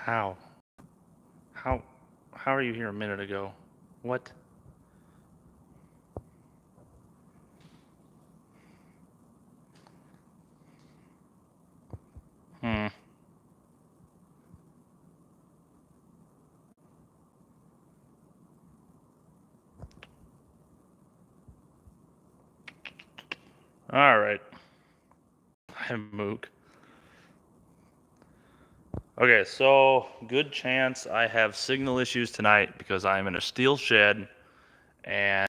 How? How? How are you here a minute ago? What? Hmm. All right. Hi, Mook. Okay, so good chance I have signal issues tonight because I'm in a steel shed and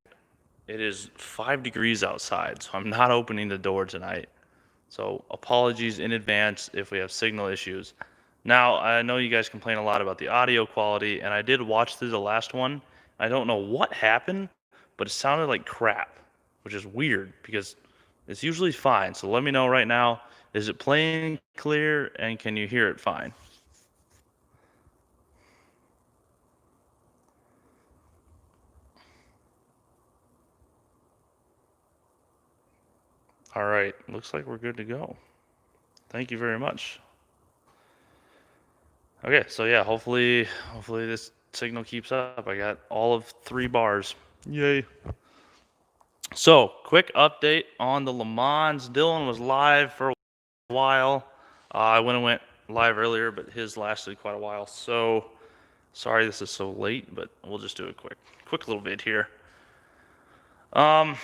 it is 5 degrees outside, so I'm not opening the door tonight. So apologies in advance if we have signal issues. Now, I know you guys complain a lot about the audio quality, and I did watch through the last one. I don't know what happened, but it sounded like crap, which is weird because it's usually fine. So let me know right now, is it playing clear and can you hear it fine? All right, looks like we're good to go. Thank you very much. Okay, so yeah, hopefully this signal keeps up. I got all of 3 bars. Yay. So, quick update on the LeMans. Dylan was live for a while. I went live earlier, but his lasted quite a while. So, sorry this is so late, but we'll just do a quick little vid here. Um,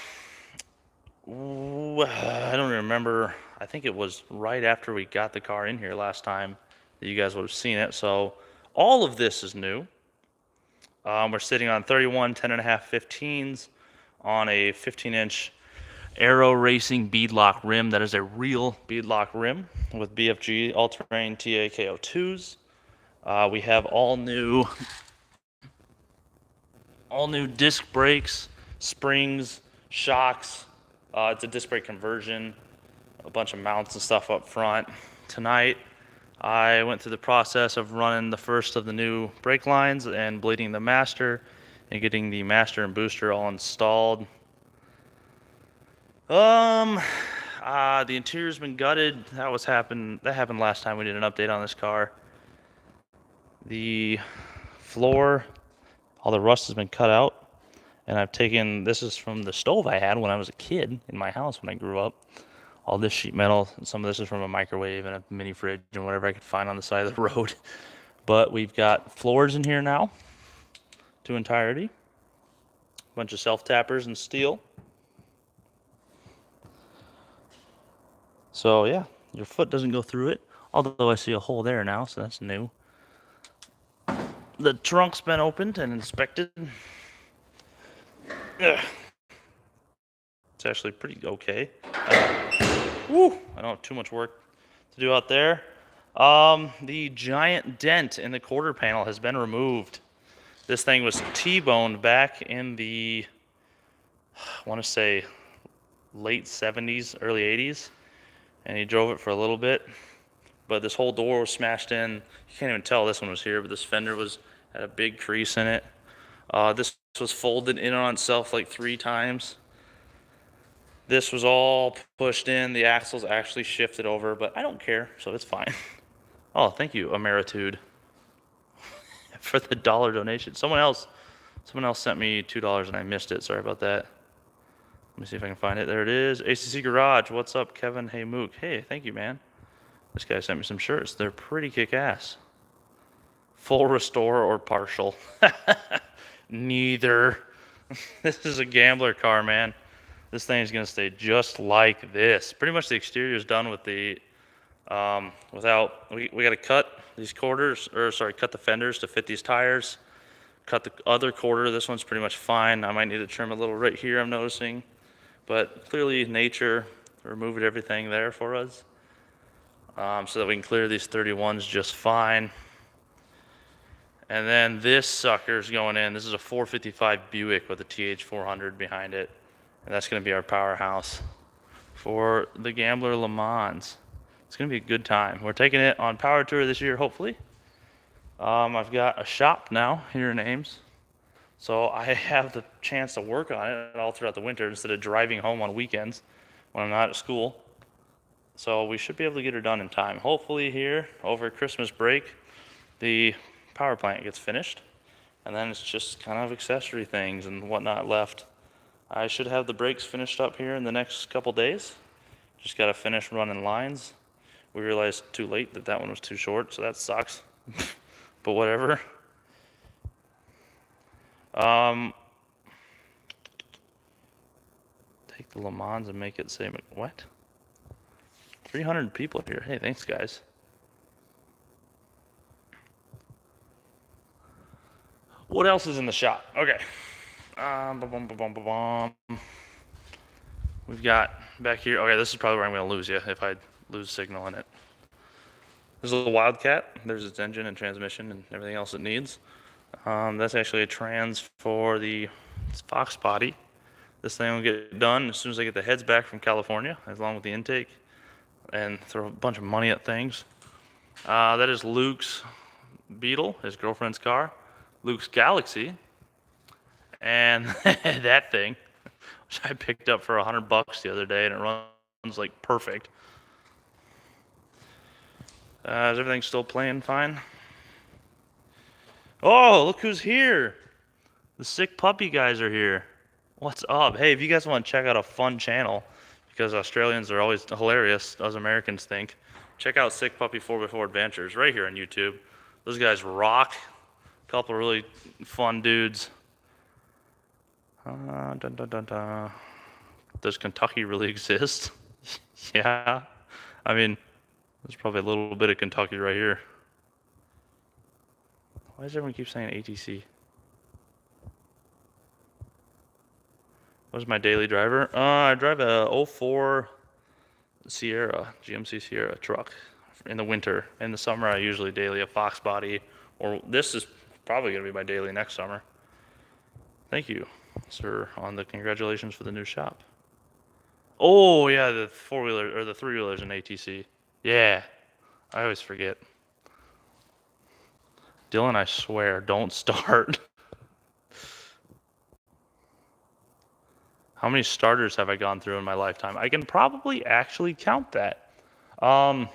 I don't remember. I think it was right after we got the car in here last time that you guys would have seen it. So, all of this is new. We're sitting on 31 10.5 15s on a 15-inch Aero Racing beadlock rim. That is a real beadlock rim with BFG all-terrain TAKO2s. We have all new disc brakes, springs, shocks. It's a disc brake conversion, a bunch of mounts and stuff up front. Tonight, I went through the process of running the first of the new brake lines and bleeding the master and getting the master and booster all installed. Um, the interior's been gutted. That happened last time we did an update on this car. The floor, all the rust has been cut out, and I've taken, this is from the stove I had when I was a kid in my house when I grew up. All this sheet metal, and some of this is from a microwave and a mini fridge and whatever I could find on the side of the road. But we've got floors in here now to entirety. A bunch of self-tappers and steel. So yeah, your foot doesn't go through it. Although I see a hole there now, so that's new. The trunk's been opened and inspected. Ugh. It's actually pretty okay. I don't have too much work to do out there. The giant dent in the quarter panel has been removed. This thing was T-boned back in the, I want to say, late 70s, early 80s, and he drove it for a little bit. But this whole door was smashed in. You can't even tell this one was here, but this fender had a big crease in it. This was folded in on itself like 3 times. This was all pushed in. The axles actually shifted over, but I don't care, so it's fine. Oh, thank you, Ameritude, for the dollar donation. Someone else sent me $2 and I missed it. Sorry about that. Let me see if I can find it. There it is. ACC Garage. What's up, Kevin? Hey, Mook. Hey, thank you, man. This guy sent me some shirts. They're pretty kick-ass. Full restore or partial? Neither. This is a gambler car, man. This thing is going to stay just like this. Pretty much the exterior is done with the, we got to cut these quarters, or sorry, cut the fenders to fit these tires. Cut the other quarter. This one's pretty much fine. I might need to trim a little right here, I'm noticing. But clearly nature removed everything there for us. So that we can clear these 31s just fine. And then this sucker's going in. This is a 455 Buick with a TH400 behind it. And that's going to be our powerhouse for the Gambler LeMans. It's going to be a good time. We're taking it on Power Tour this year, hopefully. I've got a shop now here in Ames. So I have the chance to work on it all throughout the winter instead of driving home on weekends when I'm not at school. So we should be able to get her done in time. Hopefully here over Christmas break, the power plant gets finished, and then it's just kind of accessory things and whatnot left. I should have the brakes finished up here in the next couple days. Just got to finish running lines. We realized too late that that one was too short, so that sucks. But whatever. Take the LeMans and make it say, what? 300 people here. Hey, thanks, guys. What else is in the shop? Okay. We've got back here. Okay, this is probably where I'm going to lose you if I lose signal in it. There's a little Wildcat. There's its engine and transmission and everything else it needs. That's actually a trans for the Fox body. This thing will get done as soon as I get the heads back from California, along with the intake, and throw a bunch of money at things. That is Luke's Beetle, his girlfriend's car. Luke's Galaxy, and that thing, which I picked up for $100 the other day, and it runs like perfect. Is everything still playing fine? Oh, look who's here! The Sick Puppy guys are here. What's up? Hey, if you guys want to check out a fun channel, because Australians are always hilarious, as Americans think, check out Sick Puppy 4x4 Adventures right here on YouTube. Those guys rock. A couple of really fun dudes. Does Kentucky really exist? Yeah. I mean, there's probably a little bit of Kentucky right here. Why does everyone keep saying ATC? What's my daily driver? I drive a 04 Sierra, GMC Sierra truck in the winter. In the summer, I usually daily a Fox body, or this is probably going to be my daily next summer. Thank you, sir, on the congratulations for the new shop. Oh, yeah, the four-wheeler, or the three-wheeler's in ATC. Yeah, I always forget. Dylan, I swear, don't start. How many starters have I gone through in my lifetime? I can probably actually count that. I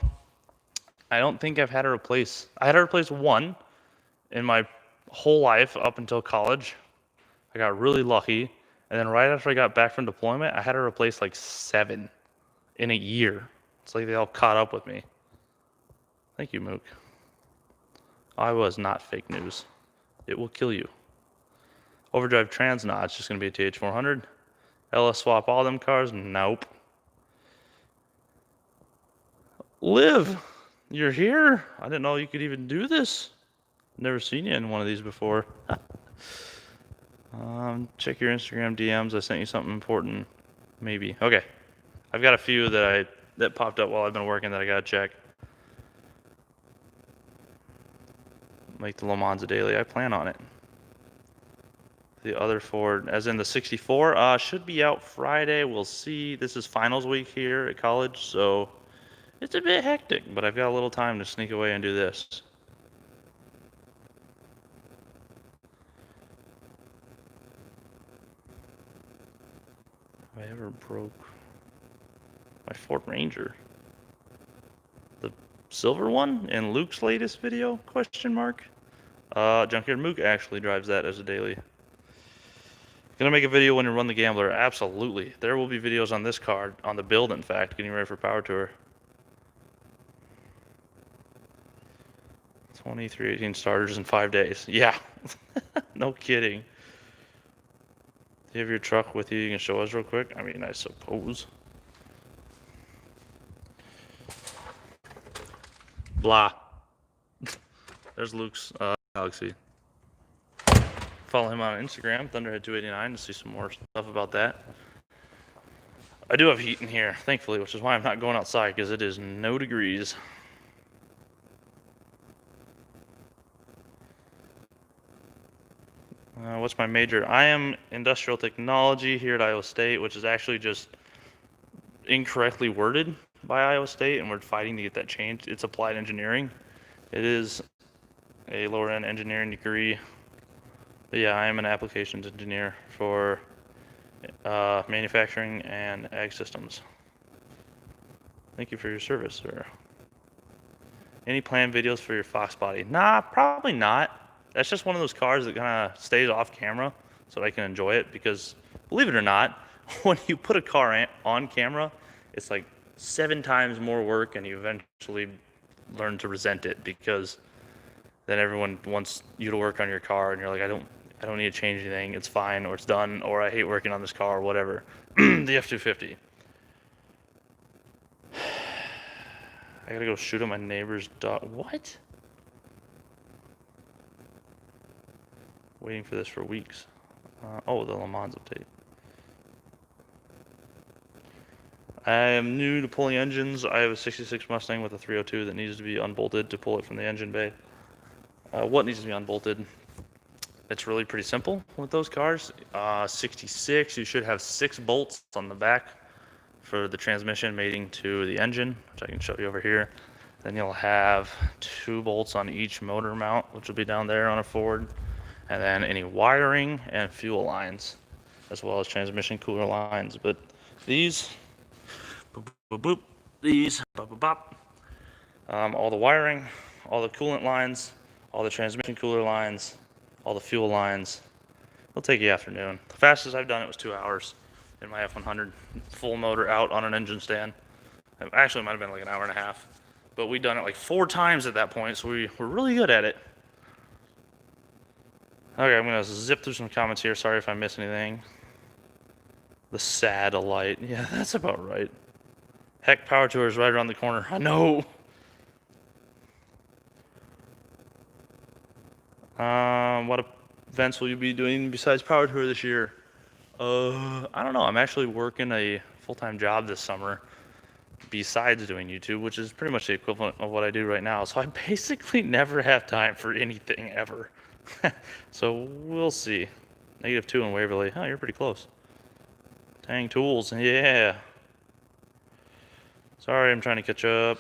don't think I've had to replace. I had to replace one in my whole life up until college. I got really lucky, and then right after I got back from deployment, I had to replace like 7 in a year. It's like they all caught up with me. Thank you, Mook. I was not fake news. It will kill you. Overdrive trans, nah, it's just gonna be a TH400. LS swap all them cars? Nope. Liv, you're here? I didn't know you could even do this. Never seen you in one of these before. Check your Instagram DMs. I sent you something important. Maybe. Okay. I've got a few that popped up while I've been working that I gotta check. Make the LeMans a daily. I plan on it. The other Ford, as in the 64, should be out Friday. We'll see. This is finals week here at college, so it's a bit hectic, but I've got a little time to sneak away and do this. Have I ever broke my Ford Ranger? The silver one in Luke's latest video? Question mark. Junkyard Mook actually drives that as a daily. Gonna make a video when you run the Gambler. Absolutely. There will be videos on this card, on the build in fact, getting ready for Power Tour. 2318 starters in 5 days. Yeah. No kidding. Do you have your truck with you? You can show us real quick? I mean, I suppose. Blah. There's Luke's Galaxy. Follow him on Instagram, Thunderhead289, to see some more stuff about that. I do have heat in here, thankfully, which is why I'm not going outside, because it is no degrees. What's my major? I am industrial technology here at Iowa State, which is actually just incorrectly worded by Iowa State, and we're fighting to get that changed. It's applied engineering. It is a lower end engineering degree. But yeah, I am an applications engineer for manufacturing and ag systems. Thank you for your service, sir. Any planned videos for your Fox body? Nah, probably not. That's just one of those cars that kind of stays off camera so that I can enjoy it because, believe it or not, when you put a car on camera, it's like 7 times more work and you eventually learn to resent it because then everyone wants you to work on your car and you're like, I don't need to change anything. It's fine or it's done or I hate working on this car or whatever. The F-250. I gotta go shoot at my neighbor's dog. What? Waiting for this for weeks. Oh, the LeMans update. I am new to pulling engines. I have a 66 Mustang with a 302 that needs to be unbolted to pull it from the engine bay. What needs to be unbolted? It's really pretty simple with those cars. 66, you should have 6 bolts on the back for the transmission mating to the engine, which I can show you over here. Then you'll have 2 bolts on each motor mount, which will be down there on a Ford. And then any wiring and fuel lines, as well as transmission cooler lines. But these, boop, boop, boop, these, bop, bop, bop. All the wiring, all the coolant lines, all the transmission cooler lines, all the fuel lines. It'll take the afternoon. The fastest I've done it was 2 hours in my F100, full motor out on an engine stand. Actually, it might have been like an hour and a half, but we'd done it like 4 times at that point, so we were really good at it. Okay, I'm gonna zip through some comments here. Sorry if I miss anything. The satellite. Yeah, that's about right. Heck, Power Tour is right around the corner. I know. What events will you be doing besides Power Tour this year? I don't know. I'm actually working a full-time job this summer besides doing YouTube, which is pretty much the equivalent of what I do right now. So I basically never have time for anything ever. So we'll see. -2 in Waverly. Oh, you're pretty close. Dang tools. Yeah. Sorry, I'm trying to catch up.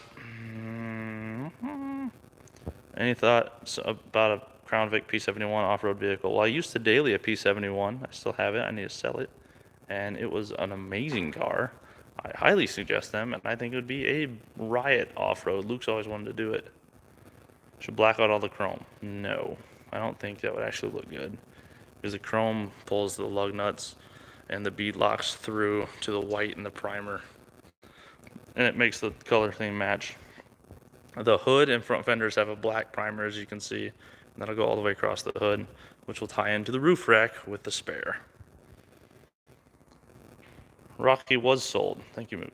Any thoughts about a Crown Vic P71 off-road vehicle? Well, I used to daily a P71. I still have it. I need to sell it. And it was an amazing car. I highly suggest them, and I think it would be a riot off-road. Luke's always wanted to do it. Should black out all the chrome. No, I don't think that would actually look good. Because the chrome pulls the lug nuts and the bead locks through to the white in the primer. And it makes the color theme match. The hood and front fenders have a black primer, as you can see. And that'll go all the way across the hood, which will tie into the roof rack with the spare. Rocky was sold. Thank you, Mook.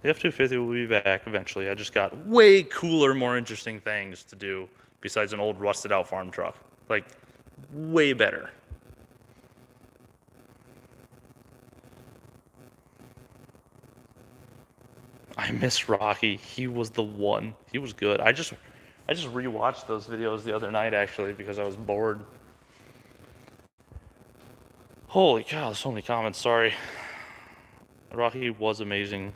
The F-250 will be back eventually. I just got way cooler, more interesting things to do besides an old rusted out farm truck. Like, way better. I miss Rocky. He was the one. He was good. I just rewatched those videos the other night actually because I was bored. Holy cow, so many comments. Sorry. Rocky was amazing.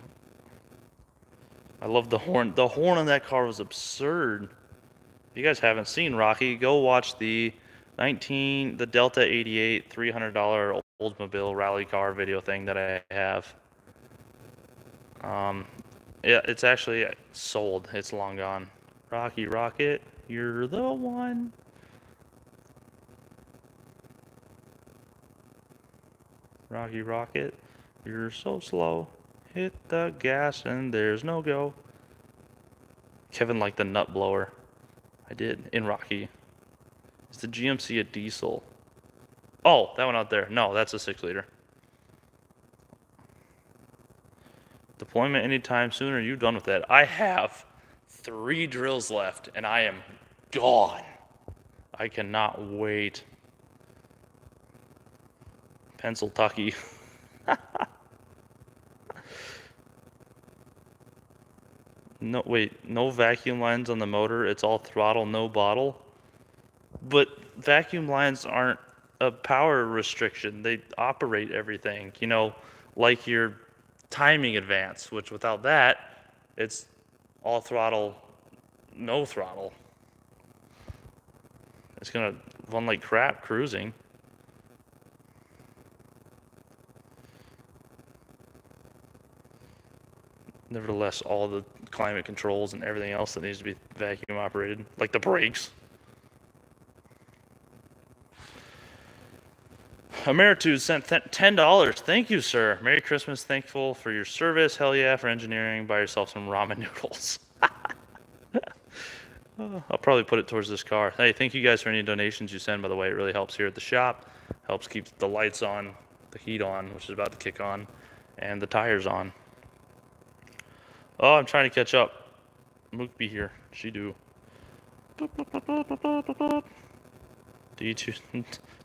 I love the horn. The horn on that car was absurd. If you guys haven't seen Rocky, go watch the Delta 88 $300 Oldsmobile rally car video thing that I have. Yeah, it's actually sold. It's long gone. Rocky Rocket, you're the one. Rocky Rocket, you're so slow. Hit the gas and there's no go. Kevin liked the nut blower. I did, in Rocky. Is the GMC a diesel? Oh, that one out there. No, that's a 6-liter. Deployment anytime soon, or are you done with that? I have 3 drills left, and I am gone. I cannot wait. Pencil Tucky. No, wait, no vacuum lines on the motor. It's all throttle, no bottle. But vacuum lines aren't a power restriction. They operate everything, you know, like your timing advance, which without that, it's all throttle, no throttle. It's gonna run like crap cruising. Nevertheless, all the climate controls and everything else that needs to be vacuum operated, like the brakes. Emeritus sent $10. Thank you, sir. Merry Christmas. Thankful for your service. Hell yeah for engineering. Buy yourself some ramen noodles. I'll probably put it towards this car. Hey, thank you guys for any donations you send, by the way. It really helps here at the shop. Helps keep the lights on, the heat on, which is about to kick on, and the tires on. Oh, I'm trying to catch up. Mook be here. She do. D2,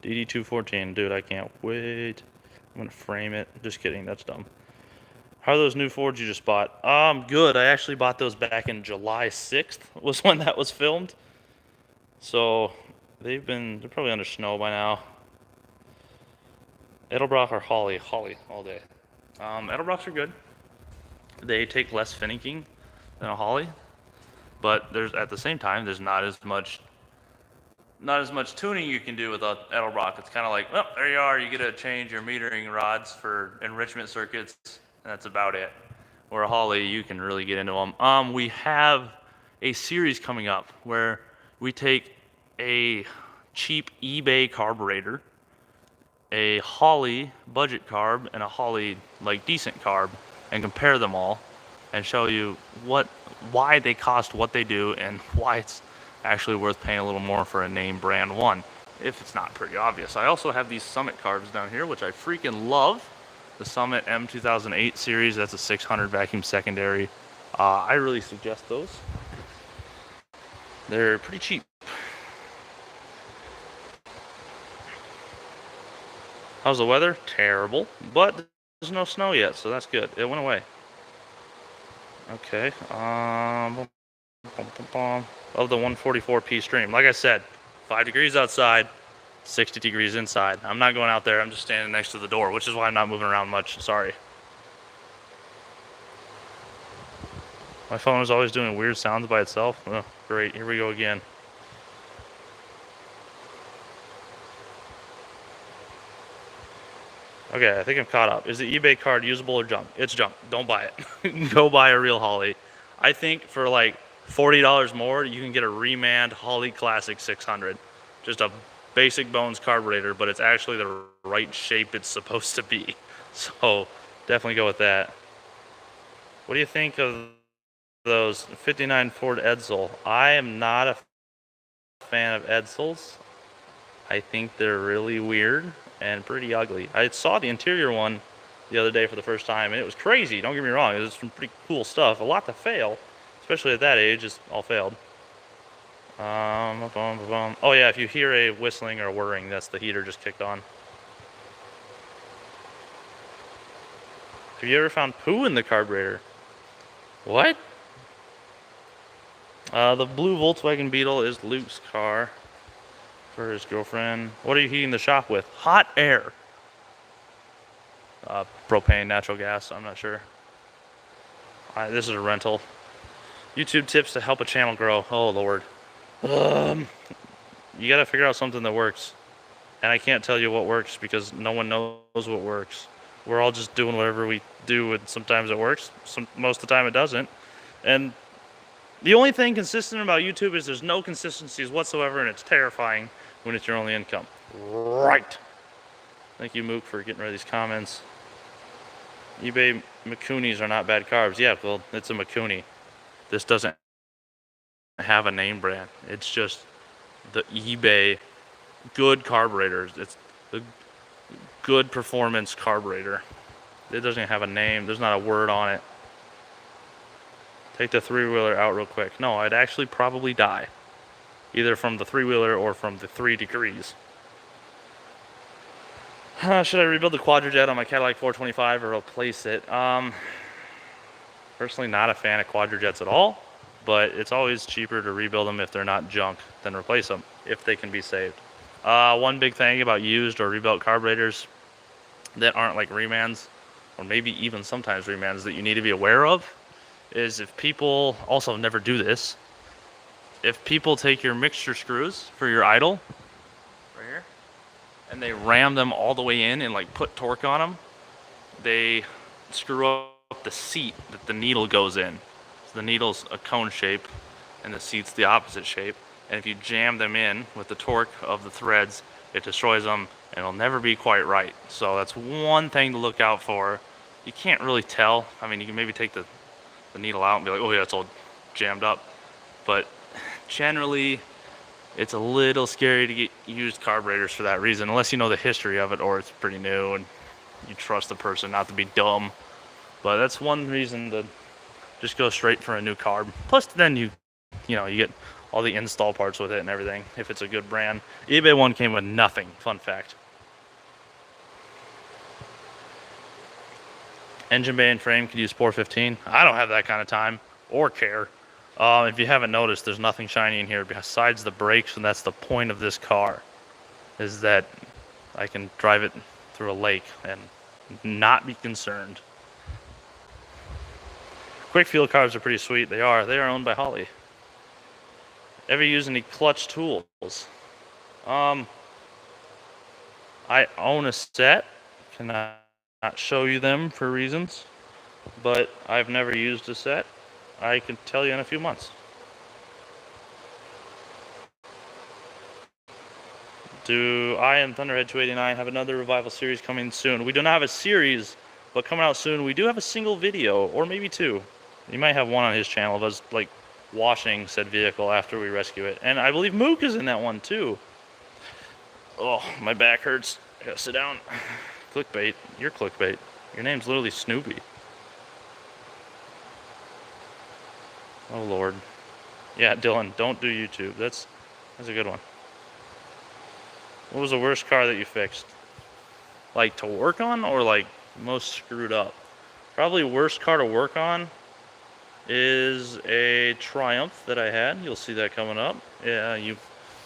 DD214. Dude, I can't wait. I'm going to frame it. Just kidding. That's dumb. How are those new Fords you just bought? Good. I actually bought those back in July 6th was when that was filmed. So they're probably under snow by now. Edelbrock or Holly? Holly all day. Edelbrocks are good. They take less finicking than a Holly, but at the same time there's not as much tuning you can do with a Edelbrock. It's kind of like, well, there you are. You get to change your metering rods for enrichment circuits, and that's about it. Where a Holly, you can really get into them. We have a series coming up where we take a cheap eBay carburetor, a Holly budget carb, and a Holly like decent carb, and compare them all, and show you why they cost what they do, and why it's actually worth paying a little more for a name brand one, if it's not pretty obvious. I also have these Summit carbs down here, which I freaking love. The Summit M2008 series, that's a 600 vacuum secondary. I really suggest those. They're pretty cheap. How's the weather? Terrible, but there's no snow yet, so that's good. It went away. Okay. Of the 144p stream. Like I said, 5 degrees outside, 60 degrees inside. I'm not going out there. I'm just standing next to the door, which is why I'm not moving around much. Sorry. My phone is always doing weird sounds by itself. Oh, great. Here we go again. Okay, I think I'm caught up. Is the eBay card usable or junk? It's junk. Don't buy it. Go buy a real Holly. I think for like $40 more, you can get a Remand Holly Classic 600. Just a basic bones carburetor, but it's actually the right shape it's supposed to be. So definitely go with that. What do you think of those 59 Ford Edsel? I am not a fan of Edsels. I think they're really weird and pretty ugly. I saw the interior one the other day for the first time, and it was crazy. Don't get me wrong. It was some pretty cool stuff. A lot to fail, especially at that age. It's all failed. Oh yeah, if you hear a whistling or a whirring, that's the heater just kicked on. Have you ever found poo in the carburetor? What? The blue Volkswagen Beetle is Luke's car for his girlfriend. What are you heating the shop with? Hot air. Propane, natural gas, I'm not sure. This is a rental. YouTube tips to help a channel grow. Oh, Lord. You gotta figure out something that works. And I can't tell you what works because no one knows what works. We're all just doing whatever we do, and sometimes it works. Most of the time it doesn't. And the only thing consistent about YouTube is there's no consistencies whatsoever, and it's terrifying when it's your only income. Right. Thank you, Mook, for getting rid of these comments. eBay Makunis are not bad carbs. Yeah, well, it's a Makuni. This doesn't have a name brand. It's just the eBay good carburetors. It's the good performance carburetor. It doesn't have a name. There's not a word on it. Take the three-wheeler out real quick. No, I'd actually probably die. Either from the three-wheeler or from the 3 degrees. Should I rebuild the Quadrajet on my Cadillac 425 or replace it? Personally not a fan of Quadrajets at all, but it's always cheaper to rebuild them if they're not junk than replace them, if they can be saved. One big thing about used or rebuilt carburetors that aren't like remans, or maybe even sometimes remans, that you need to be aware of is if people, also never do this, if people take your mixture screws for your idle, right here, and they ram them all the way in and like put torque on them, they screw up the seat that the needle goes in. So the needle's a cone shape, and the seat's the opposite shape. And if you jam them in with the torque of the threads, it destroys them, and it'll never be quite right. So that's one thing to look out for. You can't really tell. I mean, you can maybe take the needle out and be like, oh yeah, it's all jammed up. But generally, it's a little scary to get used carburetors for that reason, unless you know the history of it or it's pretty new and you trust the person not to be dumb. But that's one reason to just go straight for a new carb. Plus, then you get all the install parts with it and everything, if it's a good brand. eBay one came with nothing, fun fact. Engine bay and frame could use 415. I don't have that kind of time or care. If you haven't noticed, there's nothing shiny in here besides the brakes, and that's the point of this car, is that I can drive it through a lake and not be concerned. Quick fuel carbs are pretty sweet. They are owned by Holly. Ever use any clutch tools? I own a set. Cannot show you them for reasons, but I've never used a set. I can tell you in a few months. Do I and Thunderhead 289 have another revival series coming soon? We do not have a series, but coming out soon. We do have a single video, or maybe two. You might have one on his channel of us like washing said vehicle after we rescue it. And I believe Mook is in that one too. Oh, my back hurts. I gotta sit down. Clickbait. You're clickbait. Your name's literally Snoopy. Oh Lord. Yeah, Dylan, don't do YouTube. That's a good one. What was the worst car that you fixed? Like to work on or like most screwed up? Probably worst car to work on is a Triumph that I had. You'll see that coming up. Yeah,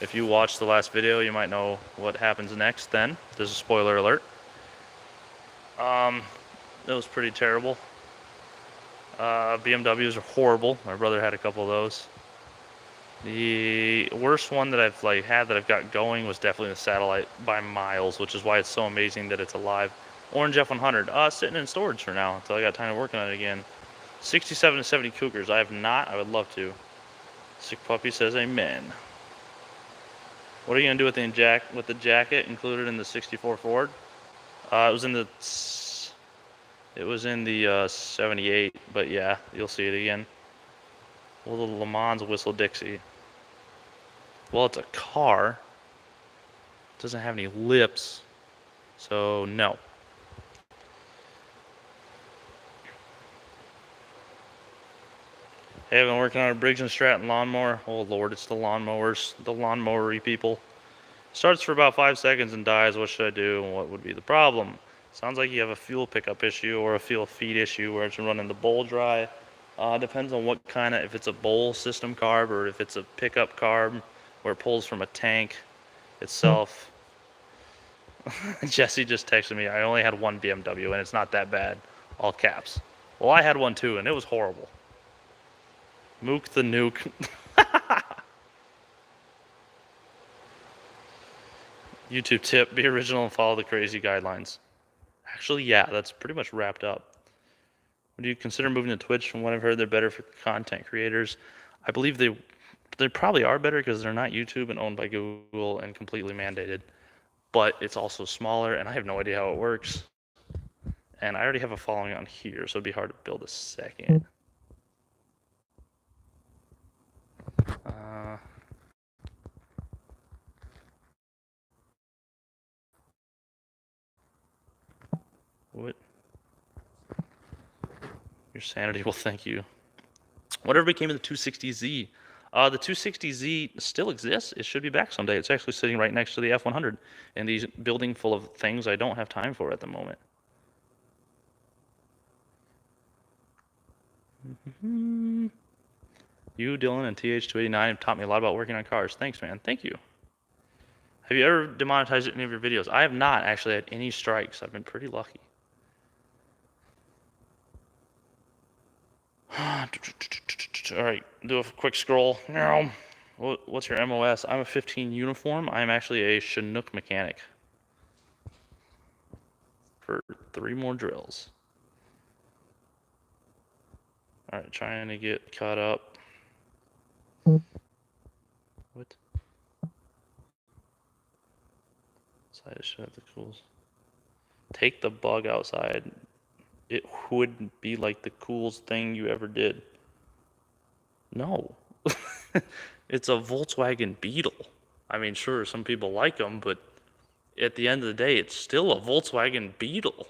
if you watched the last video, you might know what happens next then. There's a spoiler alert. That was pretty terrible. BMWs are horrible. My brother had a couple of those. The worst one that I've had that I've got going was definitely the Satellite by miles, which is why it's so amazing that it's alive. Orange F100, sitting in storage for now until I got time to work on it again. 67 to 70 Cougars. I have not. I would love to. Sick Puppy says amen. What are you gonna do with the jacket included in the 64 Ford? It was in the 78, but yeah, you'll see it again. Well, the LeMans Whistle Dixie. Well, it's a car. It doesn't have any lips, so no. Hey, I've been working on a Briggs & Stratton lawnmower. Oh Lord, it's the lawnmowers, the lawnmowery people. Starts for about 5 seconds and dies. What should I do and what would be the problem? Sounds like you have a fuel pickup issue or a fuel feed issue where it's running the bowl dry. Depends on what kind of, if it's a bowl system carb or if it's a pickup carb where it pulls from a tank itself. Jesse just texted me, I only had one BMW and it's not that bad. All caps. Well, I had one too and it was horrible. Mook the nuke. YouTube tip, be original and follow the crazy guidelines. Actually, yeah, that's pretty much wrapped up. Would you consider moving to Twitch? From what I've heard, they're better for content creators. I believe they probably are better because they're not YouTube and owned by Google and completely mandated. But it's also smaller, and I have no idea how it works. And I already have a following on here, so it'd be hard to build a second. What? Your sanity will thank you. Whatever became of the 260Z? The 260Z still exists. It should be back someday. It's actually sitting right next to the F100 in these building full of things I don't have time for at the moment. You, Dylan, and TH289 have taught me a lot about working on cars. Thanks, man. Thank you. Have you ever demonetized any of your videos? I have not actually had any strikes. I've been pretty lucky. All right, do a quick scroll. What's your MOS? I'm a 15 uniform. I'm actually a Chinook mechanic. For 3 more drills. All right, trying to get caught up. What? Side shut the cools. Take the bug outside. It wouldn't be like the coolest thing you ever did. No. It's a Volkswagen Beetle. I mean, sure, some people like them, but at the end of the day, it's still a Volkswagen Beetle.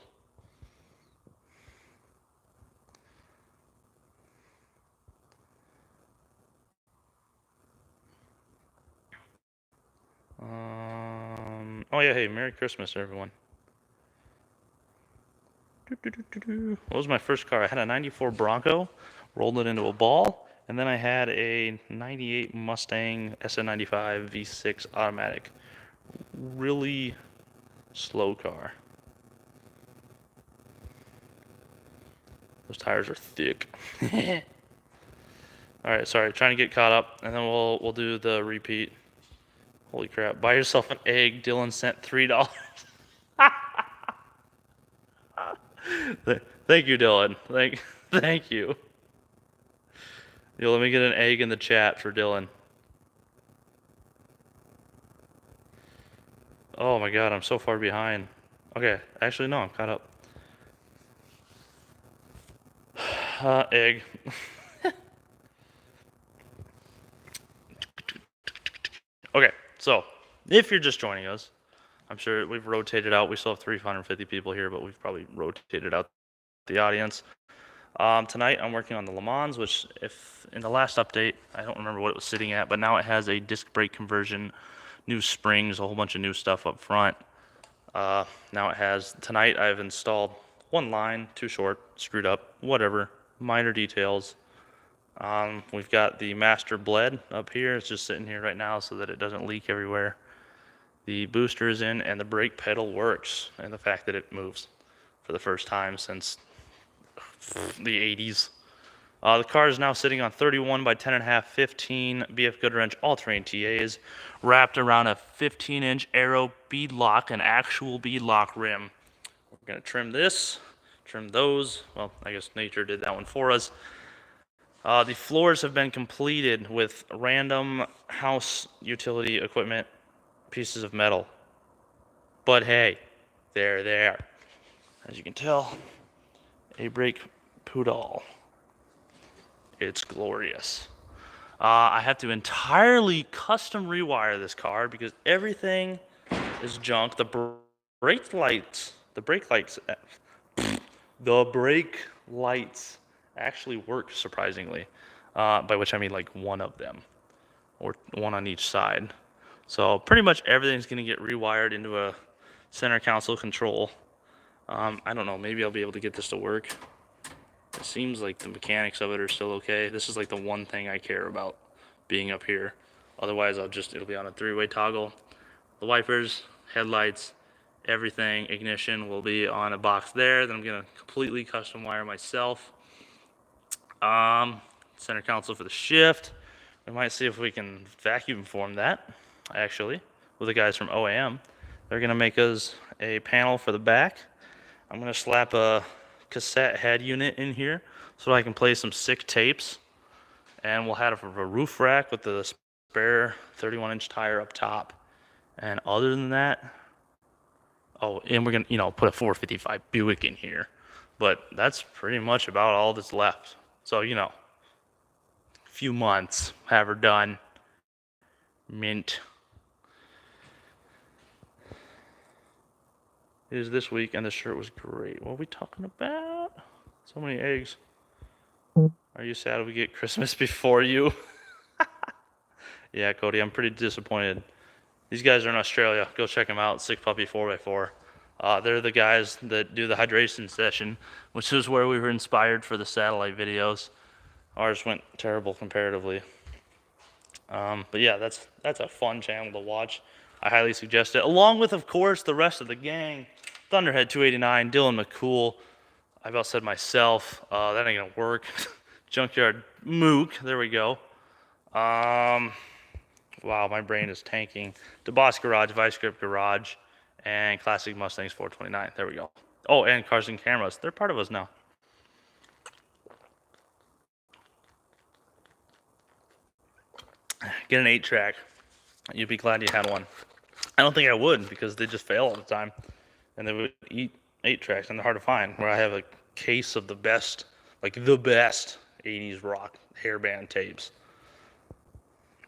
Oh yeah, hey, Merry Christmas, everyone. What was my first car? I had a 94 Bronco, rolled it into a ball, and then I had a 98 Mustang SN95 V6 automatic. Really slow car. Those tires are thick. All right, sorry, trying to get caught up, and then we'll do the repeat. Holy crap! Buy yourself an egg. Dylan sent $3. Thank you, Dylan. Thank you. Yo, let me get an egg in the chat for Dylan. Oh my god, I'm so far behind. Okay, actually no, I'm caught up. Egg. Okay, so if you're just joining us, I'm sure we've rotated out. We still have 350 people here, but we've probably rotated out the audience. Tonight I'm working on the LeMans, which if in the last update, I don't remember what it was sitting at, but now it has a disc brake conversion, new springs, a whole bunch of new stuff up front. Now it has, tonight I've installed one line, too short, screwed up, whatever, minor details. We've got the master bled up here. It's just sitting here right now so that it doesn't leak everywhere. The booster is in and the brake pedal works, and the fact that it moves for the first time since the 80s. The car is now sitting on 31 by 10.5, 15 BF Goodwrench all-terrain TAs, wrapped around a 15-inch Aero bead lock, an actual bead lock rim. We're gonna trim this, trim those. Well, I guess nature did that one for us. The floors have been completed with random house utility equipment pieces of metal. But hey, they're there. As you can tell, a brake poodle. It's glorious. I have to entirely custom rewire this car because everything is junk. Brake lights, the brake lights, the brake lights actually work surprisingly. By which I mean like one of them, or one on each side. So pretty much everything's gonna get rewired into a center console control. I don't know, maybe I'll be able to get this to work. It seems like the mechanics of it are still okay. This is like the one thing I care about being up here. Otherwise, it'll be on a three-way toggle. The wipers, headlights, everything, ignition will be on a box there. Then I'm gonna completely custom wire myself. Center console for the shift. We might see if we can vacuum form that, actually, with the guys from OAM. They're gonna make us a panel for the back. I'm gonna slap a cassette head unit in here so I can play some sick tapes. And we'll have a roof rack with the spare 31-inch tire up top. And other than that, oh, and we're gonna, put a 455 Buick in here. But that's pretty much about all that's left. So, a few months, have her done. Mint. It is this week, and the shirt was great. What are we talking about? So many eggs. Are you sad we get Christmas before you? Yeah, Cody, I'm pretty disappointed. These guys are in Australia. Go check them out. Sick Puppy 4x4. They're the guys that do the hydration session, which is where we were inspired for the satellite videos. Ours went terrible comparatively. But yeah, that's a fun channel to watch. I highly suggest it. Along with, of course, the rest of the gang. Thunderhead 289, Dylan McCool. I about said myself. That ain't gonna work. Junkyard Mook. There we go. Wow, my brain is tanking. DeBoss Garage, Vice Grip Garage, and Classic Mustangs 429. There we go. Oh, and Cars and Cameras. They're part of us now. Get an 8-track. You'd be glad you had one. I don't think I would because they just fail all the time. And they would eat 8-tracks and they're hard to find. Where I have a case of the best, like the best 80s rock hairband tapes.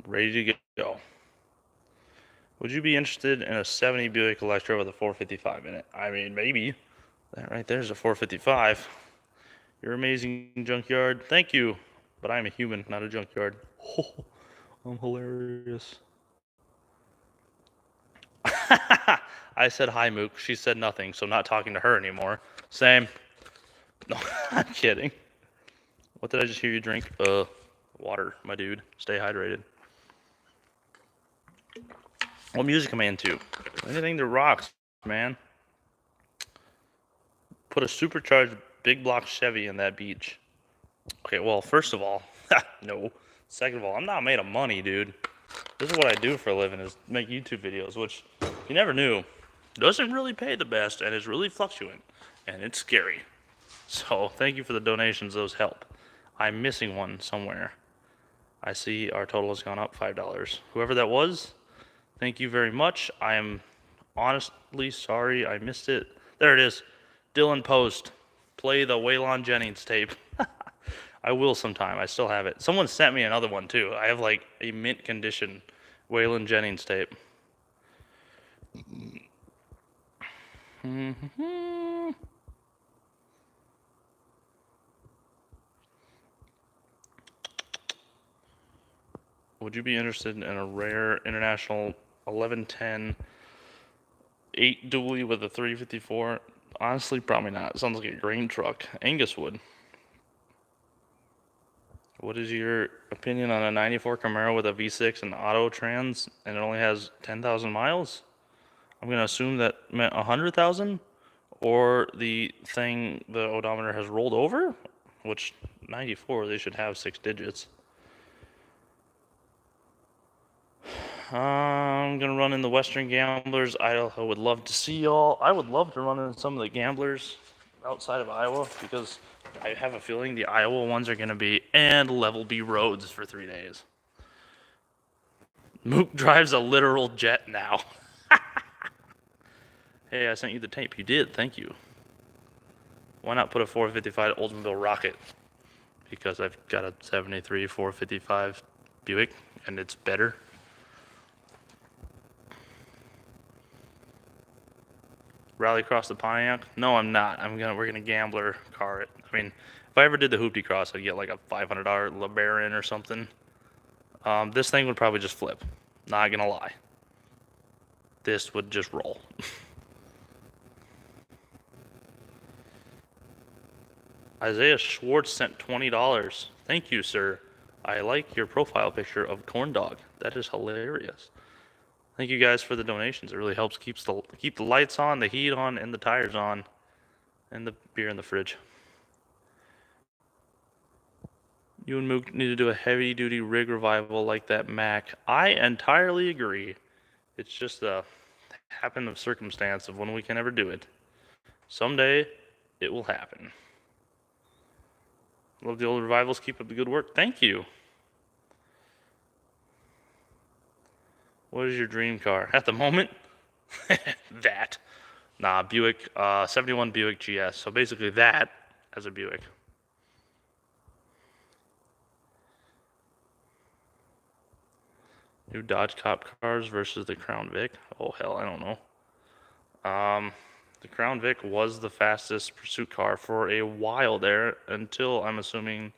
Ready to go. Would you be interested in a 70 Buick Electra with a 455 in it? I mean, maybe. That right there's a 455. You're amazing, junkyard. Thank you. But I'm a human, not a junkyard. Oh, I'm hilarious. I said hi, Mook. She said nothing, so I'm not talking to her anymore. Same. No, I'm kidding. What did I just hear you drink? Water, my dude. Stay hydrated. What music am I into? Anything that rocks, man. Put a supercharged big block Chevy in that beach. Okay, well, first of all, no. Second of all, I'm not made of money, dude. This is what I do for a living, is make YouTube videos, which you never knew doesn't really pay the best and is really fluctuant, and it's scary. So thank you for the donations; those help. I'm missing one somewhere. I see our total has gone up $5. Whoever that was, thank you very much. I am honestly sorry I missed it. There it is. Dylan Post. Play the Waylon Jennings tape. I will sometime. I still have it. Someone sent me another one too. I have like a mint condition Waylon Jennings tape. Would you be interested in a rare international 1110 8 dually with a 354? Honestly, probably not. It sounds like a grain truck. Angus would. What is your opinion on a 94 Camaro with a V6 and auto trans and it only has 10,000 miles? I'm going to assume that meant 100,000 or the thing the odometer has rolled over, which 94, they should have 6 digits. I'm going to run in the Western Gamblers. Idaho would love to see y'all. I would love to run in some of the Gamblers outside of Iowa because I have a feeling the Iowa ones are going to be and level B roads for 3 days. Mook drives a literal jet now. Hey, I sent you the tape. You did. Thank you. Why not put a 455 Oldsmobile Rocket? Because I've got a 73 455 Buick and it's better. Rally across the Pontiac? No, I'm not. We're gonna gambler car it. I mean, if I ever did the hoopty cross, I'd get like a $500 LeBaron or something. This thing would probably just flip. Not gonna lie. This would just roll. Isaiah Schwartz sent $20. Thank you, sir. I like your profile picture of corn dog. That is hilarious. Thank you guys for the donations. It really helps keep the lights on, the heat on, and the tires on, and the beer in the fridge. You and Mook need to do a heavy-duty rig revival like that Mac. I entirely agree. It's just a happen of circumstance of when we can ever do it. Someday, it will happen. Love the old revivals. Keep up the good work. Thank you. What is your dream car? At the moment? That. Nah, Buick, 71 Buick GS. So basically that as a Buick. New Dodge Cop cars versus the Crown Vic. Oh, hell, I don't know. The Crown Vic was the fastest pursuit car for a while there until I'm assuming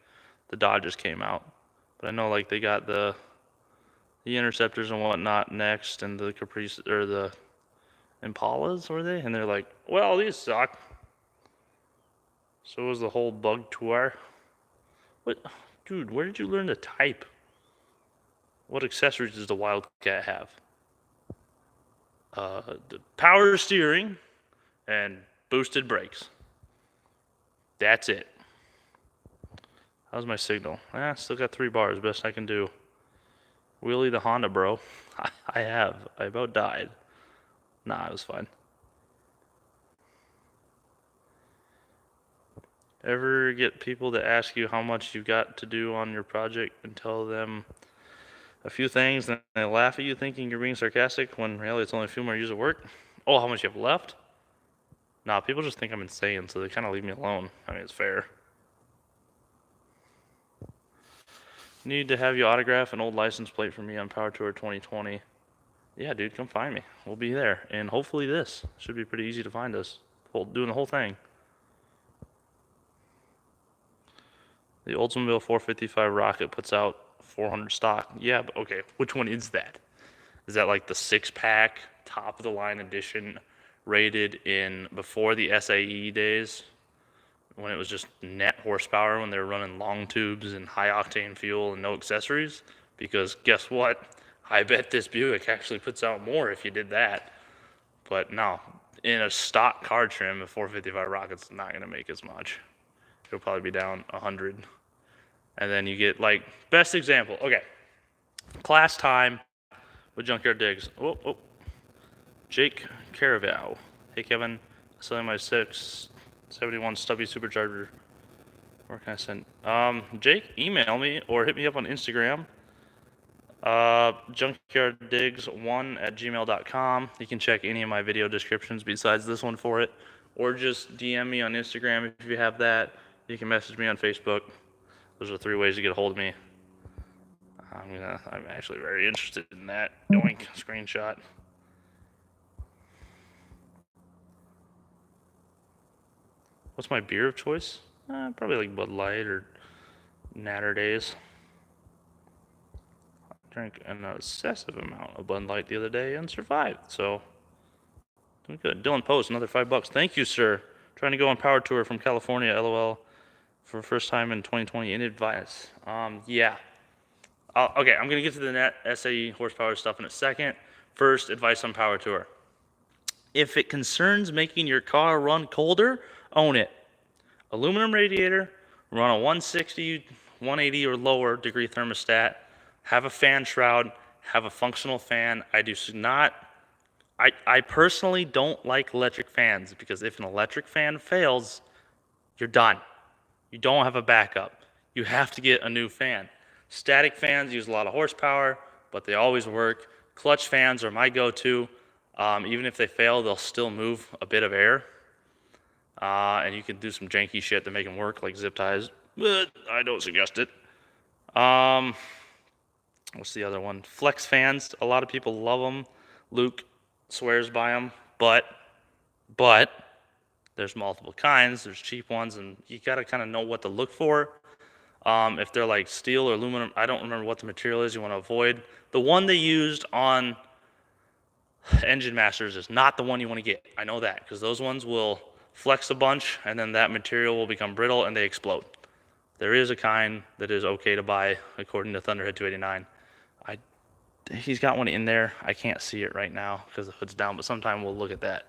the Dodges came out. But I know like they got the Interceptors and whatnot next, and the Caprice or the Impalas were they? And they're like, well, these suck. So was the whole Bug Tour. What, dude? Where did you learn to type? What accessories does the Wildcat have? The power steering and boosted brakes. That's it. How's my signal? Still got 3 bars. Best I can do. Wheelie the Honda, bro. I have. I about died. Nah, it was fine. Ever get people to ask you how much you got to do on your project and tell them a few things, and they laugh at you thinking you're being sarcastic when really it's only a few more years of work. Oh, how much you have left? Nah, people just think I'm insane, so they kind of leave me alone. I mean, it's fair. Need to have you autograph an old license plate for me on Power Tour 2020. Yeah, dude, come find me. We'll be there. And hopefully this. Should be pretty easy to find us. Doing the whole thing. The Oldsmobile 455 Rocket puts out 400 stock. Yeah, but okay, which one is that? Is that like the 6-pack, top of the line edition, rated in before the SAE days, when it was just net horsepower, when they were running long tubes and high octane fuel and no accessories? Because guess what? I bet this Buick actually puts out more if you did that. But no, in a stock car trim, a 455 Rocket's not going to make as much. It'll probably be down 100. And then you get, like, best example. Okay, class time with Junkyard Digs. Jake Caravow. Hey, Kevin. Selling my 671 stubby supercharger. Where can I send? Jake, email me or hit me up on Instagram. junkyarddigs1@gmail.com. You can check any of my video descriptions besides this one for it, or just DM me on Instagram if you have that. You can message me on Facebook. Those are 3 ways to get a hold of me. I'm actually very interested in that. Yoink, screenshot. What's my beer of choice? Probably like Bud Light or Natter Days. I drank an excessive amount of Bud Light the other day and survived, so doing good. Dylan Post, another $5. Thank you, sir. Trying to go on power tour from California, LOL, for the first time in 2020. Any advice? Yeah. Okay, I'm gonna get to the net SAE horsepower stuff in a second. First, advice on power tour. If it concerns making your car run colder, own it. Aluminum radiator, run a 160, 180 or lower degree thermostat, have a fan shroud, have a functional fan. I personally don't like electric fans because if an electric fan fails, you're done. You don't have a backup. You have to get a new fan. Static fans use a lot of horsepower, but they always work. Clutch fans are my go-to. Even if they fail, they'll still move a bit of air. And you can do some janky shit to make them work, like zip ties, but I don't suggest it. What's the other one? Flex fans. A lot of people love them. Luke swears by them, but there's multiple kinds. There's cheap ones, and you gotta kind of know what to look for. If they're like steel or aluminum, I don't remember what the material is you want to avoid. The one they used on Engine Masters is not the one you want to get. I know that, because those ones will flex a bunch, and then that material will become brittle, and they explode. There is a kind that is okay to buy, according to Thunderhead 289. He's got one in there. I can't see it right now because the hood's down, but sometime we'll look at that.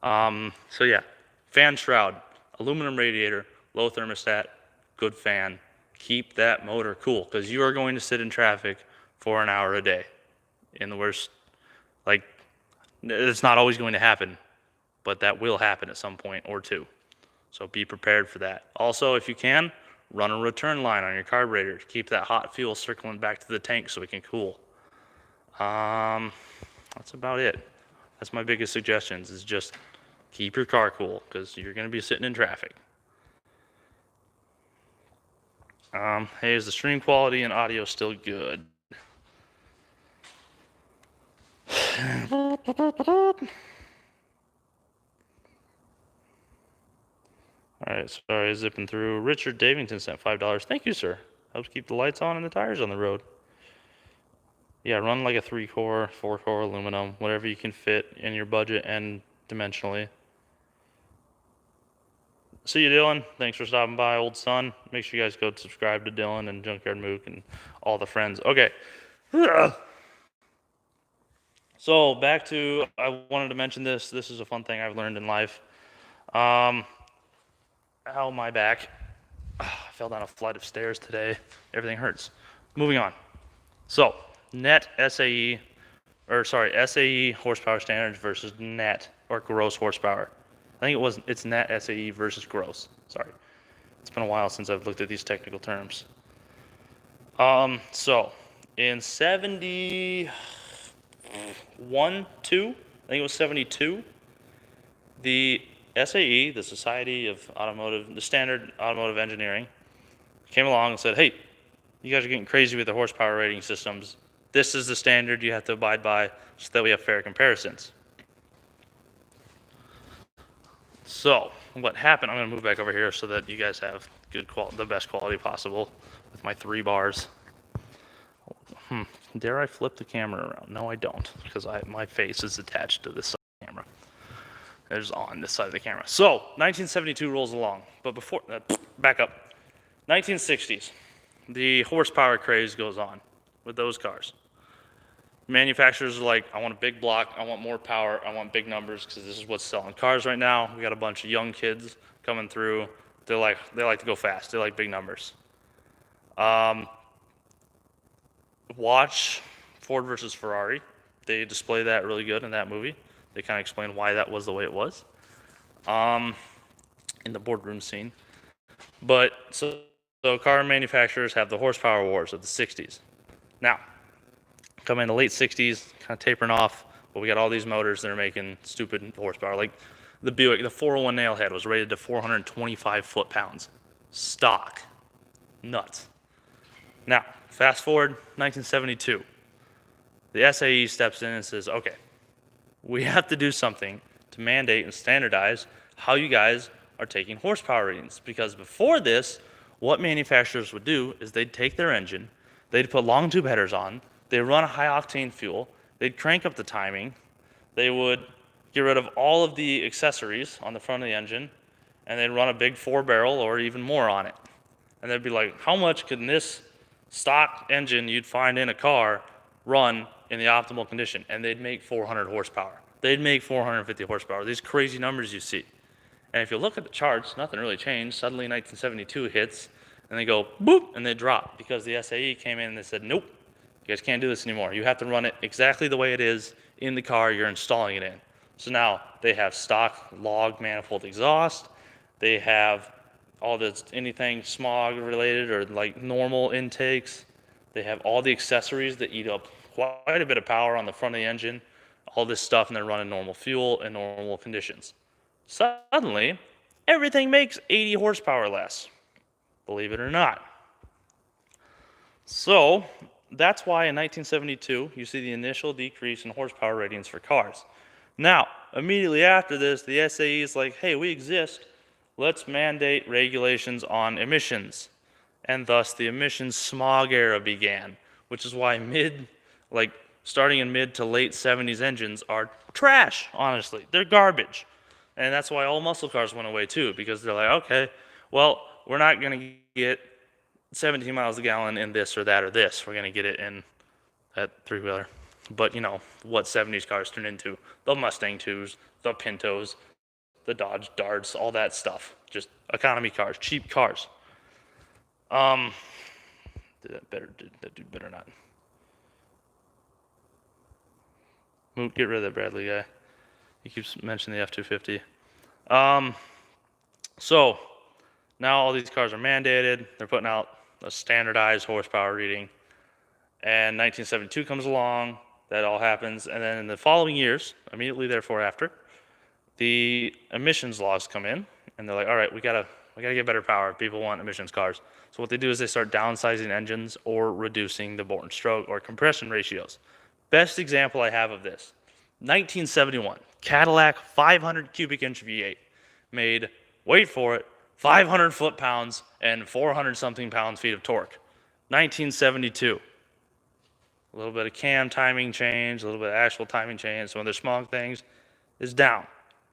So yeah, fan shroud, aluminum radiator, low thermostat, good fan. Keep that motor cool, because you are going to sit in traffic for an hour a day. In the worst, like, it's not always going to happen, but that will happen at some point or two. So be prepared for that. Also, if you can, run a return line on your carburetor to keep that hot fuel circling back to the tank so it can cool. That's about it. That's my biggest suggestions, is just keep your car cool, because you're going to be sitting in traffic. Hey, is the stream quality and audio still good? All right, sorry, zipping through. Richard Davington sent $5. Thank you, sir. Helps keep the lights on and the tires on the road. Yeah, run like a 3-core, 4-core aluminum, whatever you can fit in your budget and dimensionally. See you, Dylan. Thanks for stopping by, old son. Make sure you guys go subscribe to Dylan and Junkyard Mook and all the friends. Okay. So back to, I wanted to mention this. This is a fun thing I've learned in life. Ow, my back. I fell down a flight of stairs today. Everything hurts. Moving on. So, net SAE, SAE horsepower standards versus net or gross horsepower. I think it's net SAE versus gross. Sorry. It's been a while since I've looked at these technical terms. So, in 71, 2, I think it was 72, the SAE, the Society of Automotive, the Standard Automotive Engineering, came along and said, hey, you guys are getting crazy with the horsepower rating systems. This is the standard you have to abide by so that we have fair comparisons. So what happened, I'm going to move back over here so that you guys have good quality, the best quality possible with my 3 bars. Dare I flip the camera around? No, I don't, because my face is attached to this side of the camera. It's on this side of the camera. So 1972 rolls along, but before that, back up. 1960s, the horsepower craze goes on with those cars. Manufacturers are like, I want a big block, I want more power, I want big numbers, because this is what's selling cars right now. We got a bunch of young kids coming through. They like to go fast. They like big numbers. Watch Ford versus Ferrari. They display that really good in that movie. They kind of explain why that was the way it was in the boardroom scene. But so car manufacturers have the horsepower wars of the 60s. Now, coming in the late 60s, kind of tapering off, but we got all these motors that are making stupid horsepower. Like the Buick, the 401 Nailhead was rated to 425 foot-pounds. Stock. Nuts. Now, fast forward 1972. The SAE steps in and says, okay, we have to do something to mandate and standardize how you guys are taking horsepower readings. Because before this, what manufacturers would do is they'd take their engine, they'd put long tube headers on, they'd run a high octane fuel, they'd crank up the timing, they would get rid of all of the accessories on the front of the engine, and they'd run a big 4-barrel or even more on it. And they'd be like, how much can this stock engine you'd find in a car run in the optimal condition? And they'd make 400 horsepower. They'd make 450 horsepower. These crazy numbers you see. And if you look at the charts, nothing really changed. Suddenly 1972 hits, and they go boop, and they drop because the SAE came in and they said, nope, you guys can't do this anymore. You have to run it exactly the way it is in the car you're installing it in. So now they have stock log manifold exhaust. They have all this, anything smog related or like normal intakes. They have all the accessories that eat up quite a bit of power on the front of the engine, all this stuff, and they're running normal fuel in normal conditions. Suddenly, everything makes 80 horsepower less, believe it or not. So that's why in 1972, you see the initial decrease in horsepower ratings for cars. Now, immediately after this, the SAE is like, hey, we exist. Let's mandate regulations on emissions. And thus the emissions smog era began, which is why starting in mid to late 70s engines are trash, honestly. They're garbage. And that's why all muscle cars went away too, because they're like, okay, well, we're not going to get 17 miles a gallon in this or that or this. We're going to get it in that 3-wheeler. But you know what 70s cars turned into. The Mustang 2s, the Pintos, the Dodge Darts, all that stuff. Just economy cars, cheap cars. That dude better not. Get rid of that Bradley guy. He keeps mentioning the F-250. So now all these cars are mandated. They're putting out a standardized horsepower reading. And 1972 comes along. That all happens. And then in the following years, immediately therefore after, the emissions laws come in. And they're like, all right, we gotta get better power. People want emissions cars. So what they do is they start downsizing engines or reducing the bore and stroke or compression ratios. Best example I have of this, 1971, Cadillac 500 cubic inch V8 made, wait for it, 500 foot-pounds and 400-something pound-feet of torque. 1972, a little bit of cam timing change, a little bit of actual timing change, some other small things is down.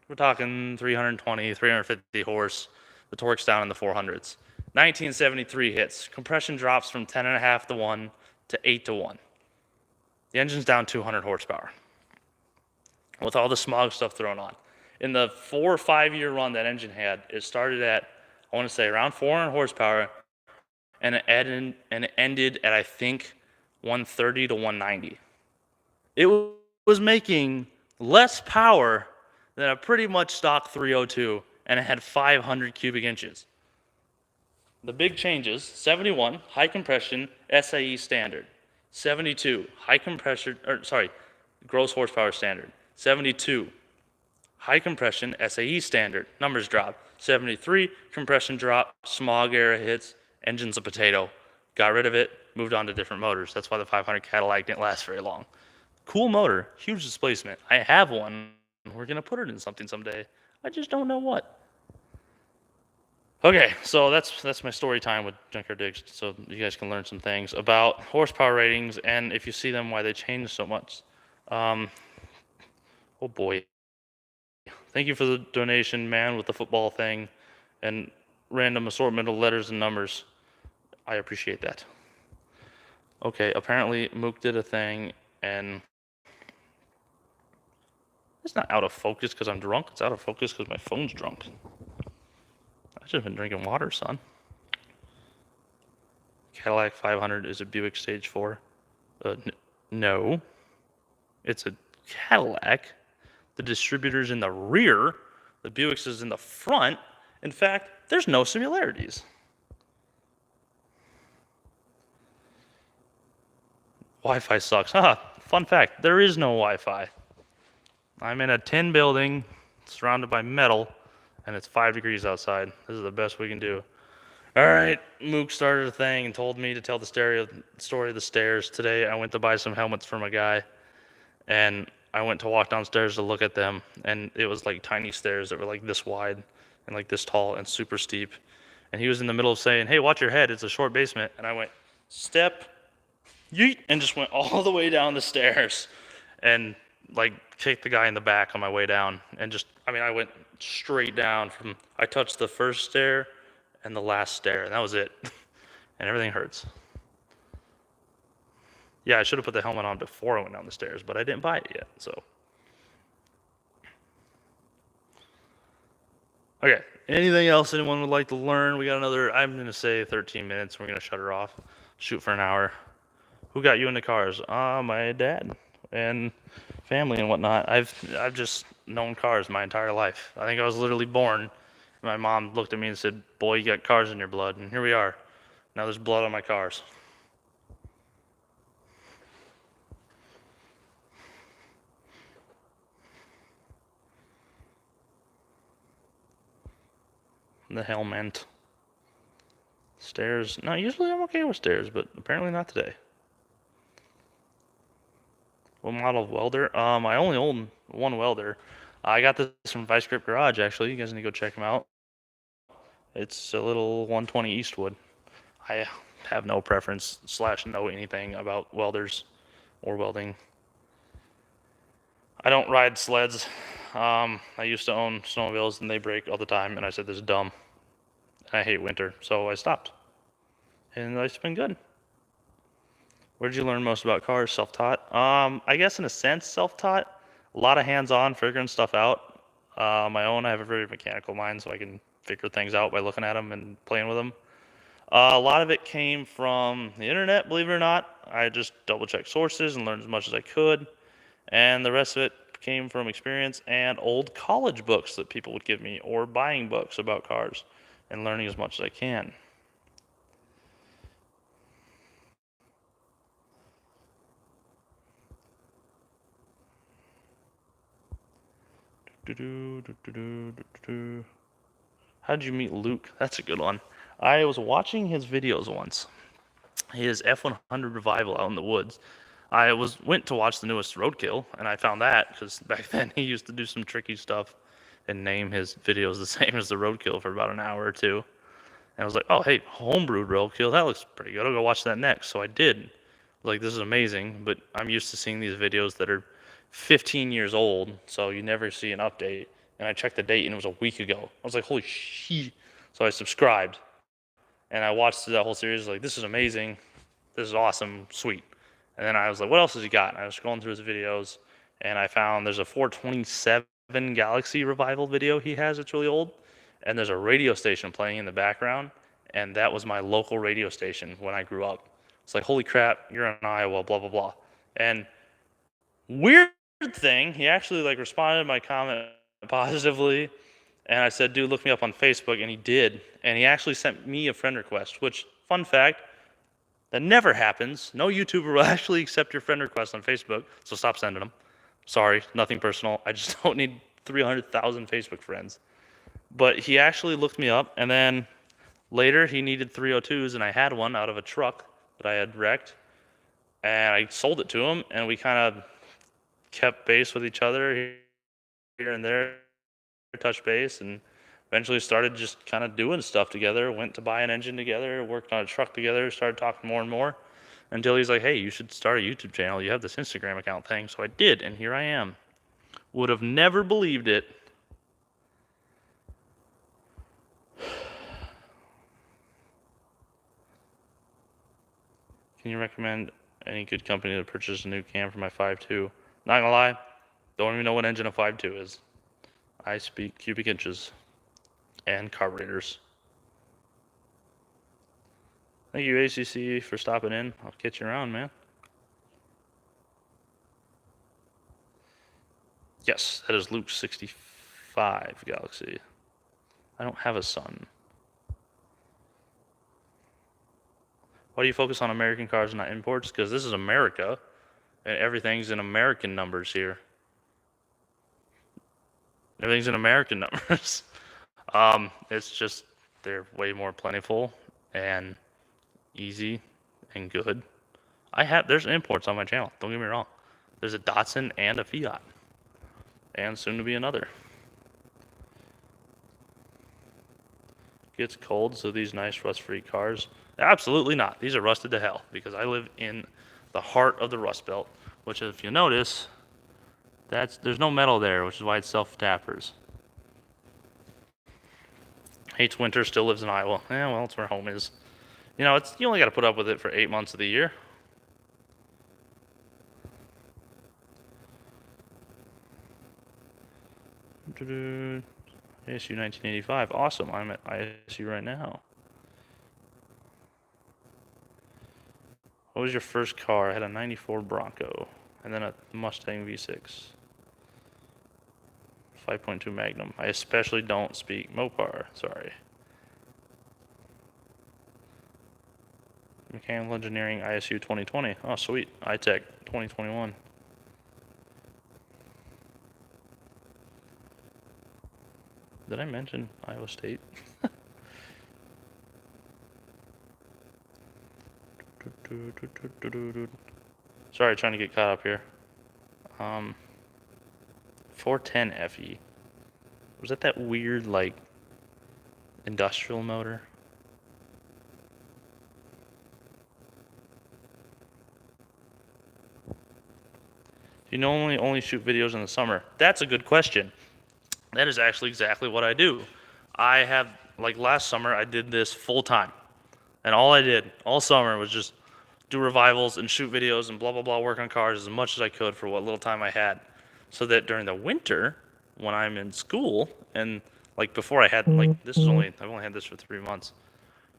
We're talking 320, 350 horse. The torque's down in the 400s. 1973 hits. Compression drops from 10.5 to 1 to 8 to 1. The engine's down 200 horsepower with all the smog stuff thrown on. In the 4 or 5 year run that engine had, it started at, I want to say, around 400 horsepower, and it ended at, I think, 130 to 190. It was making less power than a pretty much stock 302, and it had 500 cubic inches. The big changes, 71, high compression, SAE standard. 72, gross horsepower standard. 72, high compression SAE standard. Numbers drop. 73, compression drop, smog era hits, engine's a potato. Got rid of it, moved on to different motors. That's why the 500 Cadillac didn't last very long. Cool motor, huge displacement. I have one. We're going to put it in something someday. I just don't know what. Okay, so that's my story time with Junkyard Digs, so you guys can learn some things about horsepower ratings and if you see them, why they change so much. Oh boy. Thank you for the donation, man, with the football thing and random assortment of letters and numbers. I appreciate that. Okay, apparently Mook did a thing and it's not out of focus because I'm drunk. It's out of focus because my phone's drunk. I should have been drinking water, son. Cadillac 500 is a Buick Stage 4. No. It's a Cadillac. The distributor's in the rear. The Buick's is in the front. In fact, there's no similarities. Wi-Fi sucks. Haha, fun fact, there is no Wi-Fi. I'm in a tin building surrounded by metal, and it's 5 degrees outside. This is the best we can do. All right, Mook started a thing and told me to tell the story of the stairs. Today, I went to buy some helmets for my guy, and I went to walk downstairs to look at them, and it was like tiny stairs that were like this wide and like this tall and super steep. And he was in the middle of saying, "Hey, watch your head. It's a short basement." And I went, "Step, yeet," and just went all the way down the stairs and like kicked the guy in the back on my way down. And I went straight down I touched the first stair and the last stair, and that was it. And everything hurts. Yeah, I should have put the helmet on before I went down the stairs, but I didn't buy it yet, so. Okay, anything else anyone would like to learn? We got another, I'm going to say 13 minutes. We're going to shut her off, shoot for an hour. Who got you into cars? My dad and family and whatnot. I've just known cars my entire life. I think I was literally born. My mom looked at me and said, "Boy, you got cars in your blood." And here we are. Now there's blood on my cars. The hell meant. Stairs. No, usually I'm okay with stairs, but apparently not today. What model of welder? I only own one welder. I got this from Vice Grip Garage, actually. You guys need to go check them out. It's a little 120 Eastwood. I have no preference / know anything about welders or welding. I don't ride sleds. I used to own snowmobiles and they break all the time, and I said this is dumb. I hate winter, so I stopped. And life's been good. Where did you learn most about cars? Self-taught? I guess in a sense, self-taught. A lot of hands-on, figuring stuff out. My own, I have a very mechanical mind, so I can figure things out by looking at them and playing with them. A lot of it came from the internet, believe it or not. I just double-checked sources and learned as much as I could. And the rest of it came from experience and old college books that people would give me, or buying books about cars and learning as much as I can. How did you meet Luke? That's a good one. I was watching his videos once. His F100 revival out in the woods. I went to watch the newest Roadkill, and I found that because back then he used to do some tricky stuff and name his videos the same as the Roadkill for about an hour or two. And I was like, "Oh, hey, homebrewed Roadkill, that looks pretty good. I'll go watch that next." So I did. Like, this is amazing, but I'm used to seeing these videos that are 15 years old, so you never see an update. And I checked the date, and it was a week ago. I was like, holy shit. So I subscribed, and I watched that whole series. Like, this is amazing. This is awesome. Sweet. And then I was like, what else has he got? And I was scrolling through his videos, and I found there's a 427 Galaxy revival video he has. It's really old. And there's a radio station playing in the background, and that was my local radio station when I grew up. It's like, holy crap, you're in Iowa, blah, blah, blah. And weird thing, he actually like responded to my comment positively, and I said, "Dude, look me up on Facebook," and he did. And he actually sent me a friend request, which, fun fact, That never happens. No YouTuber will actually accept your friend request on Facebook, so stop sending them. Sorry, nothing personal. I just don't need 300,000 Facebook friends. But he actually looked me up, and then later he needed 302s, and I had one out of a truck that I had wrecked, and I sold it to him, and we kind of kept base with each other here and there, touch base, and eventually started just kind of doing stuff together. Went to buy an engine together, worked on a truck together, started talking more and more until he's like, hey, you should start a YouTube channel. You have this Instagram account thing. So I did, and here I am. Would have never believed it. Can you recommend any good company to purchase a new cam for my 5.2? Not gonna lie, don't even know what engine a 5.2 is. I speak cubic inches and carburetors. Thank you, ACC, for stopping in. I'll catch you around, man. Yes, that is Luke 65 Galaxy. I don't have a son. Why do you focus on American cars and not imports? Because this is America, and everything's in American numbers here. Everything's in American numbers. It's just they're way more plentiful and easy and good. There's imports on my channel. Don't get me wrong. There's a Datsun and a Fiat, and soon to be another. Gets cold, so these nice rust-free cars. Absolutely not. These are rusted to hell because I live in the heart of the Rust Belt, which, if you notice, there's no metal there, which is why it's self-tappers. Hates winter, still lives in Iowa. Yeah, well, it's where home is. You know, you only got to put up with it for 8 months of the year. ISU 1985. Awesome. I'm at ISU right now. What was your first car? I had a 94 Bronco and then a Mustang V6. 5.2 Magnum. I especially don't speak Mopar. Sorry. Mechanical Engineering ISU 2020. Oh, sweet. iTech 2021. Did I mention Iowa State? Sorry, trying to get caught up here. 410 FE. Was that weird, like, industrial motor? You normally only shoot videos in the summer? That's a good question. That is actually exactly what I do. I have, like last summer, I did this full time. And all I did all summer was just do revivals and shoot videos and blah, blah, blah, work on cars as much as I could for what little time I had. So that during the winter, when I'm in school, and like before I had, like, I've only had this for 3 months.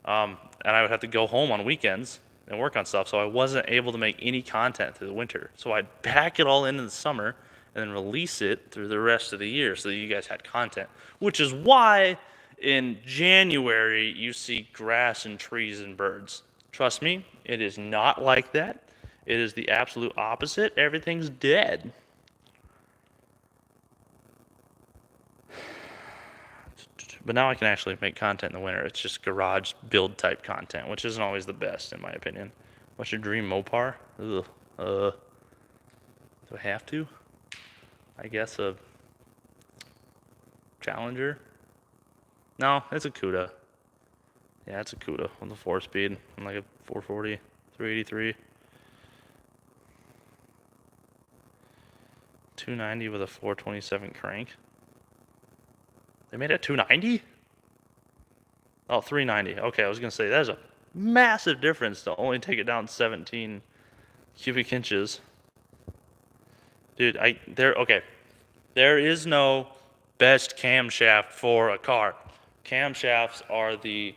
And I would have to go home on weekends and work on stuff. So I wasn't able to make any content through the winter. So I'd pack it all in the summer and then release it through the rest of the year so that you guys had content. Which is why in January you see grass and trees and birds. Trust me, it is not like that. It is the absolute opposite. Everything's dead. But now I can actually make content in the winter. It's just garage build type content, which isn't always the best in my opinion. What's your dream Mopar? Ugh. Do I have to? I guess a Challenger? No, it's a Cuda. Yeah, it's a Cuda with a 4-speed. I'm like a 440, 383. 290 with a 427 crank. They made it 290? Oh, 390. Okay, I was going to say, that's a massive difference to only take it down 17 cubic inches. Dude, okay. There is no best camshaft for a car. Camshafts are the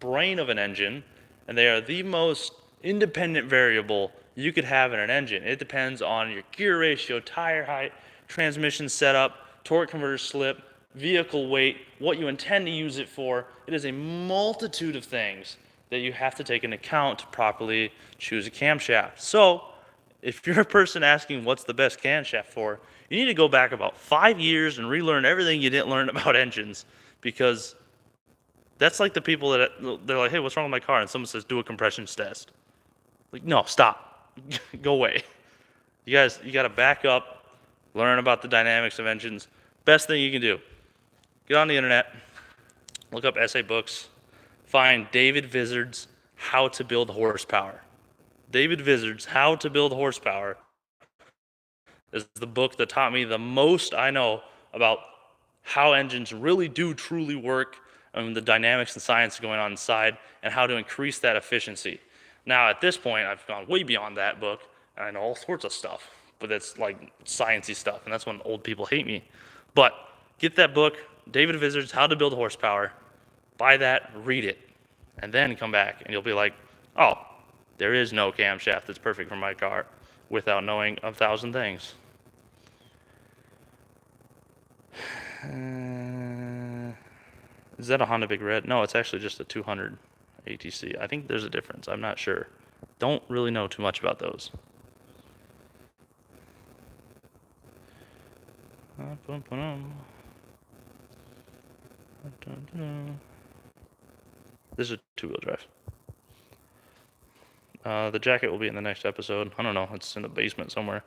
brain of an engine, and they are the most independent variable you could have in an engine. It depends on your gear ratio, tire height, transmission setup, torque converter slip, vehicle weight, what you intend to use it for. It is a multitude of things that you have to take into account to properly choose a camshaft. So, if you're a person asking what's the best camshaft for, you need to go back about 5 years and relearn everything you didn't learn about engines, because that's like the people that they're like, "Hey, what's wrong with my car?" and someone says, "Do a compression test." Like, no, stop, go away. You got to back up, learn about the dynamics of engines. Best thing you can do: get on the internet, look up essay books, find David Vizard's How to Build Horsepower. David Vizard's How to Build Horsepower is the book that taught me the most I know about how engines really do truly work, and the dynamics and science going on inside, and how to increase that efficiency. Now, at this point, I've gone way beyond that book, and I know all sorts of stuff, but it's like sciencey stuff, and that's when old people hate me. But get that book, David Vizard's How to Build Horsepower, buy that, read it, and then come back, and you'll be like, oh, there is no camshaft that's perfect for my car, without knowing 1,000 things. Is that a Honda Big Red? No, it's actually just a 200 ATC. I think there's a difference. I'm not sure. Don't really know too much about those. This is a two-wheel drive. The jacket will be in the next episode. I don't know. It's in the basement somewhere.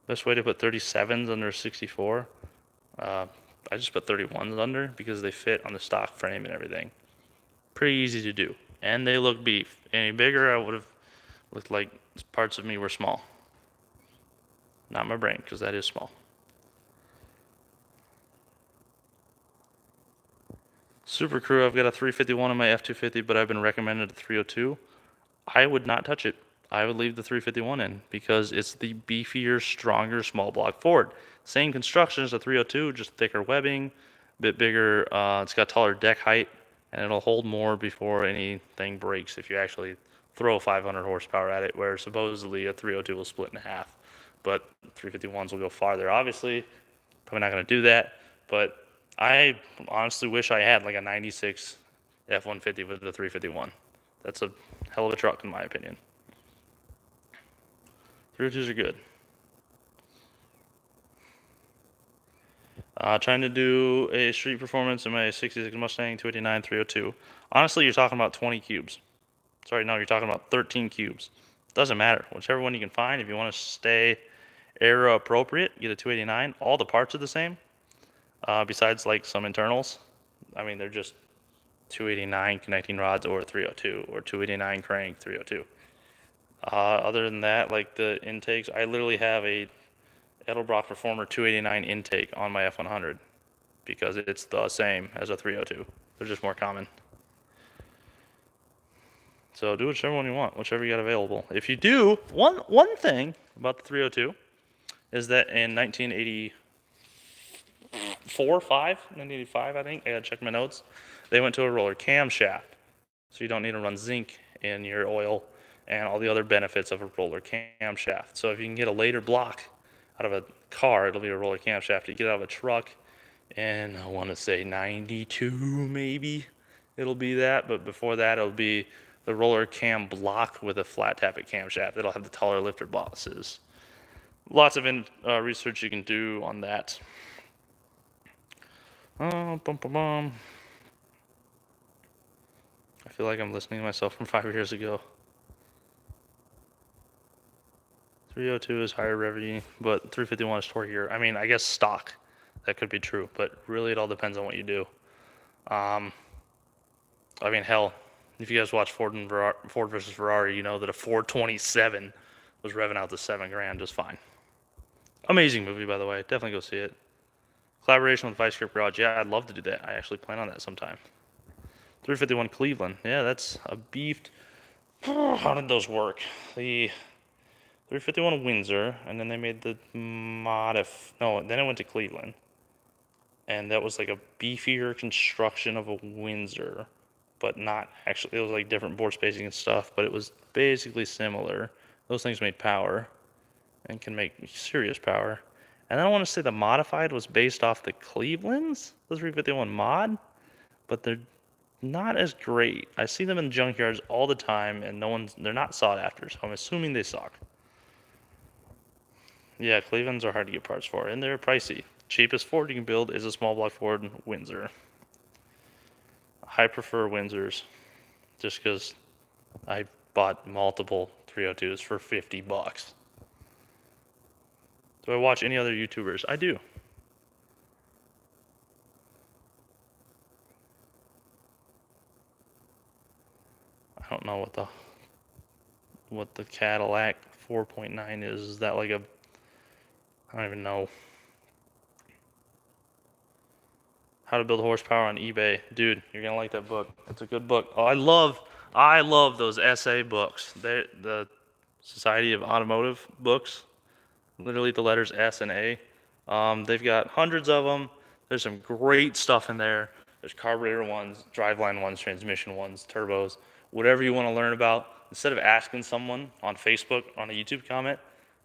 Best way to put 37s under 64? I just put 31s under because they fit on the stock frame and everything. Pretty easy to do. And they look beef. Any bigger, I would have looked like parts of me were small. Not my brain, because that is small. Super Crew, I've got a 351 on my F250, but I've been recommended a 302. I would not touch it. I would leave the 351 in because it's the beefier, stronger small block Ford. Same construction as the 302, just thicker webbing, a bit bigger. It's got taller deck height, and it'll hold more before anything breaks if you actually throw 500 horsepower at it, where supposedly a 302 will split in half. But 351s will go farther. Obviously, probably not going to do that, but I honestly wish I had like a 96 F-150 with the 351. That's a hell of a truck in my opinion. 302s are good. Trying to do a street performance in my 66 Mustang 289 302. Honestly, you're talking about 20 cubes. Sorry, no, you're talking about 13 cubes. Doesn't matter. Whichever one you can find. If you want to stay aero appropriate, get a 289. All the parts are the same, besides like some internals. I mean, they're just 289 connecting rods or 302 or 289 crank 302. Other than that, like the intakes, I literally have a Edelbrock Performer 289 intake on my F100 because it's the same as a 302. They're just more common. So do whichever one you want, whichever you got available. If you do, one thing about the 302 is that in 1985, I think, I gotta check my notes, they went to a roller camshaft. So you don't need to run zinc in your oil and all the other benefits of a roller camshaft. So if you can get a later block out of a car, it'll be a roller camshaft. You get out of a truck, and I want to say 92 maybe, it'll be that. But before that, it'll be the roller cam block with a flat tappet camshaft. It'll have the taller lifter bosses. Lots of research you can do on that. I feel like I'm listening to myself from 5 years ago. 302 is higher revenue, but 351 is torquier. I mean, I guess stock, that could be true, but really it all depends on what you do. I mean, hell, if you guys watch Ford versus Ferrari, you know that a 427 was revving out to $7,000 just fine. Amazing movie, by the way. Definitely go see it. Collaboration with Vice Grip Garage. Yeah, I'd love to do that. I actually plan on that sometime. 351 Cleveland. Yeah, that's a beefed. How did those work? The 351 Windsor, and then they made the then it went to Cleveland. And that was like a beefier construction of a Windsor, but not actually. It was like different board spacing and stuff, but it was basically similar. Those things made power and can make serious power. And then I want to say the modified was based off the Cleveland's, the 351 mod, but they're not as great. I see them in junkyards all the time, and they're not sought after, so I'm assuming they suck. Yeah, Clevelands are hard to get parts for, and they're pricey. Cheapest Ford you can build is a small block Ford Windsor. I prefer Windsors, just because I bought multiple 302s for 50 bucks. Do I watch any other YouTubers? I do. I don't know what the Cadillac 4.9 is. Is that like a, I don't even know. How to Build Horsepower on eBay. Dude, you're gonna like that book. It's a good book. Oh, I love those essay books. The Society of Automotive books. Literally the letters S and A. They've got hundreds of them. There's some great stuff in there. There's carburetor ones, driveline ones, transmission ones, turbos, whatever you want to learn about. Instead of asking someone on Facebook on a YouTube comment,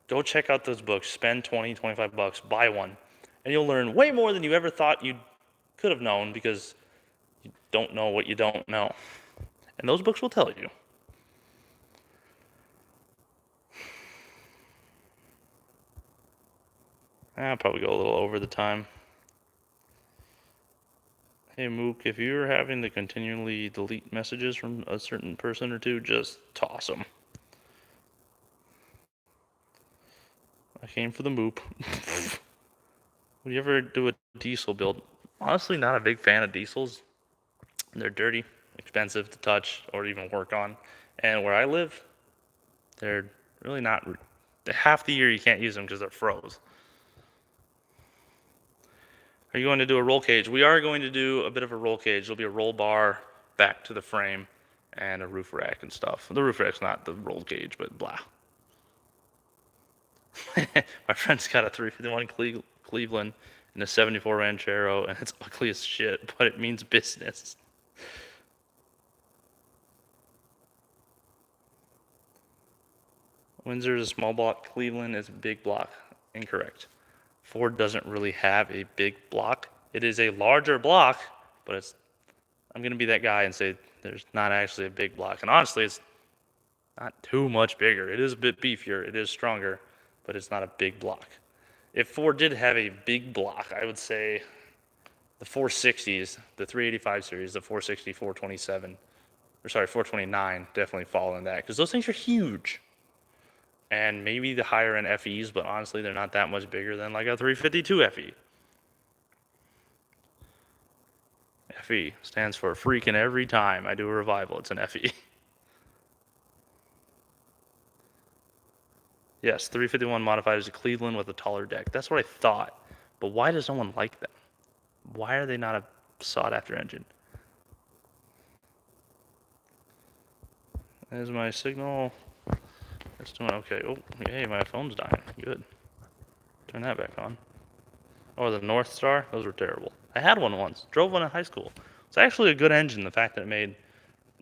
go check out those books. Spend 20, 25 bucks, buy one, and you'll learn way more than you ever thought you could have known because you don't know what you don't know. And those books will tell you. I'll probably go a little over the time. Hey Mook, if you're having to continually delete messages from a certain person or two, just toss them. I came for the moop. Would you ever do a diesel build? Honestly, not a big fan of diesels. They're dirty, expensive to touch or even work on. And where I live, they're really not. Half the year you can't use them because they're froze. Are you going to do a roll cage? We are going to do a bit of a roll cage. There'll be a roll bar back to the frame and a roof rack and stuff. The roof rack's not the roll cage, but blah. My friend's got a 351 Cleveland and a 74 Ranchero, and it's ugly as shit, but it means business. Windsor is a small block. Cleveland is a big block. Incorrect. Ford doesn't really have a big block. It is a larger block, but I'm going to be that guy and say there's not actually a big block. And honestly, it's not too much bigger. It is a bit beefier. It is stronger, but it's not a big block. If Ford did have a big block, I would say the 460s, the 385 series, the 460, 427, or sorry, 429 definitely fall in that because those things are huge. And maybe the higher end FEs, but honestly, they're not that much bigger than like a 352 FE. FE stands for freaking every time I do a revival, it's an FE. Yes, 351 modified is a Cleveland with a taller deck. That's what I thought. But why does no one like them? Why are they not a sought after engine? Is my signal? It's doing okay. Oh, hey, my phone's dying. Good. Turn that back on. Oh, the North Star? Those were terrible. I had one once. Drove one in high school. It's actually a good engine. The fact that it made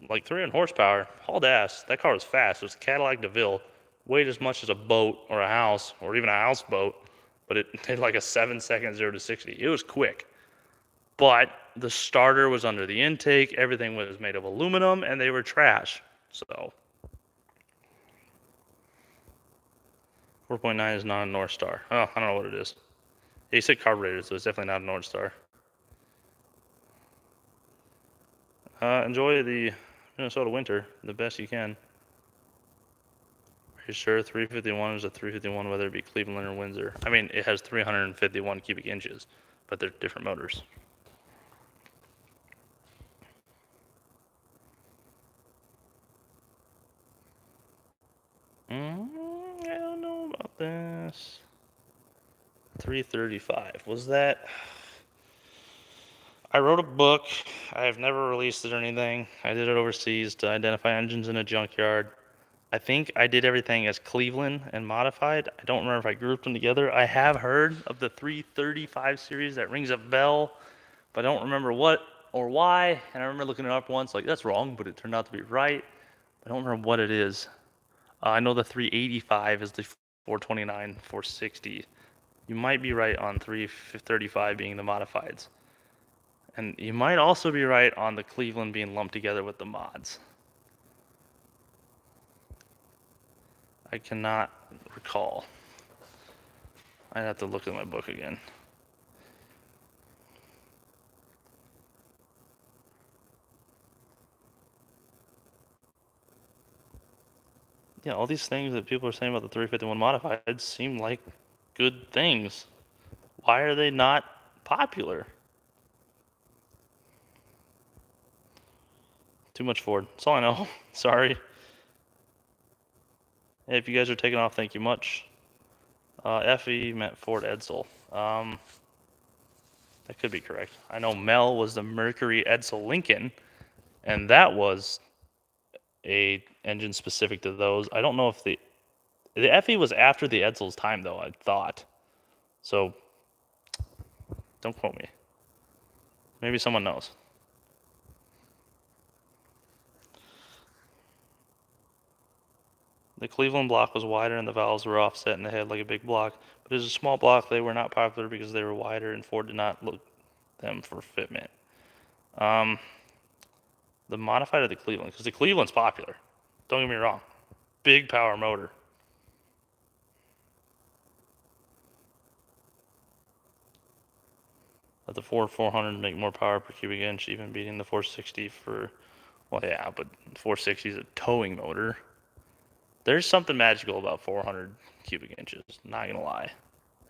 like 300 horsepower, hauled ass. That car was fast. It was a Cadillac DeVille. Weighed as much as a boat or a house or even a houseboat, but it did like a 7-second 0 to 60. It was quick. But the starter was under the intake. Everything was made of aluminum, and they were trash. So 4.9 is not a North Star. Oh, I don't know what it is. Yeah, you said carburetor, so it's definitely not a North Star. Enjoy the Minnesota winter the best you can. Are you sure 351 is a 351 whether it be Cleveland or Windsor? I mean, it has 351 cubic inches, but they're different motors. I don't know about this. 335. Was that? I wrote a book. I've never released it or anything. I did it overseas to identify engines in a junkyard. I think I did everything as Cleveland and modified. I don't remember if I grouped them together. I have heard of the 335 series. That rings a bell, but I don't remember what or why. And I remember looking it up once, like, that's wrong, but it turned out to be right. I don't remember what it is. I know the 385 is the 429, 460. You might be right on 335 being the modifieds. And you might also be right on the Cleveland being lumped together with the mods. I cannot recall. I'd have to look at my book again. Yeah, all these things that people are saying about the 351 modifieds seem like good things. Why are they not popular? Too much Ford. That's all I know. Sorry. Hey, if you guys are taking off, thank you much. FE meant Ford Edsel. That could be correct. I know Mel was the Mercury Edsel Lincoln, and that was a engine specific to those. I don't know if the FE was after the Edsel's time though, I thought. So don't quote me. Maybe someone knows. The Cleveland block was wider and the valves were offset and they had like a big block. But as a small block, they were not popular because they were wider and Ford did not look them for fitment. The modified of the Cleveland, because the Cleveland's popular. Don't get me wrong. Big power motor. But the Ford 400 make more power per cubic inch, even beating the 460 for, well, yeah, but 460 is a towing motor. There's something magical about 400 cubic inches, not gonna lie.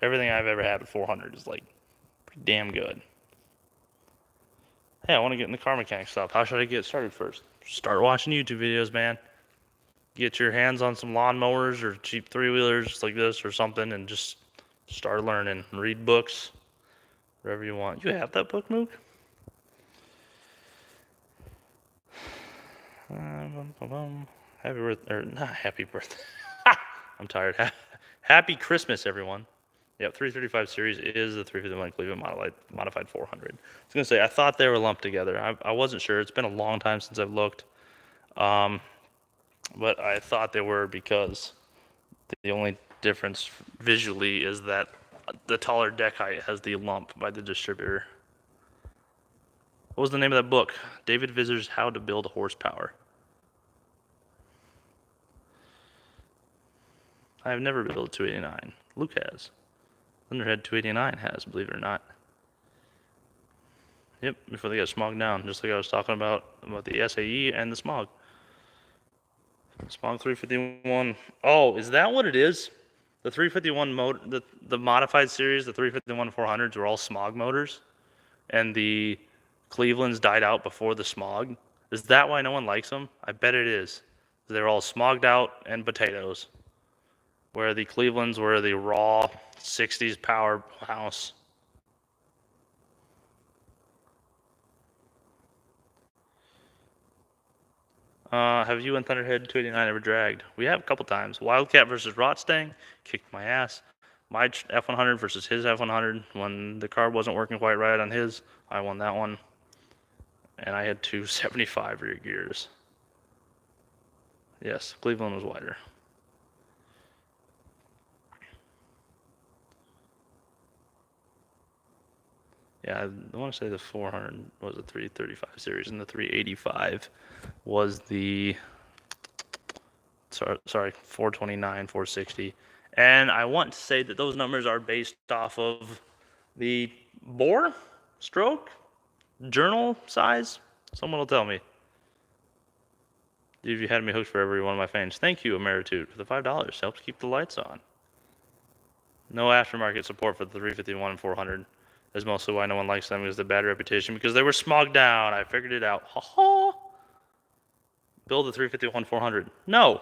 Everything I've ever had with 400 is like pretty damn good. Hey, I want to get in the car mechanic stuff. How should I get started first? Start watching YouTube videos, man. Get your hands on some lawnmowers or cheap three-wheelers like this or something and just start learning. Read books, whatever you want. You have that book, Mook? Happy birthday, or not happy birthday. I'm tired. Happy Christmas, everyone. Yep, 335 series is the 351 Cleveland modified 400. I was gonna say I thought they were lumped together. I wasn't sure. It's been a long time since I've looked, but I thought they were because the only difference visually is that the taller deck height has the lump by the distributor. What was the name of that book? David Vizier's How to Build Horsepower. I have never built a 289. Luke has. Thunderhead 289 has, believe it or not. Yep, before they got smogged down, just like I was talking about the SAE and the smog. Smog 351. Oh, is that what it is? The 351 motor, the modified series, the 351 400s were all smog motors, and the Clevelands died out before the smog. Is that why no one likes them? I bet it is. They're all smogged out and potatoes. Where the Clevelands were the raw 60s powerhouse. Have you and Thunderhead 289 ever dragged? We have a couple times. Wildcat versus Rotstang kicked my ass. My F100 versus his F100. When the car wasn't working quite right on his, I won that one. And I had two 75 rear gears. Yes, Cleveland was wider. Yeah, I want to say the 400 was the 335 series, and the 385 was the sorry 429, 460. And I want to say that those numbers are based off of the bore, stroke, journal size. Someone will tell me. If you had me hooked for every one of my fans. Thank you, Ameritude, for the $5. Helps keep the lights on. No aftermarket support for the 351 and 400. Is mostly why no one likes them, is the bad reputation because they were smogged down. I figured it out. Ha ha. Build the 351 400. No.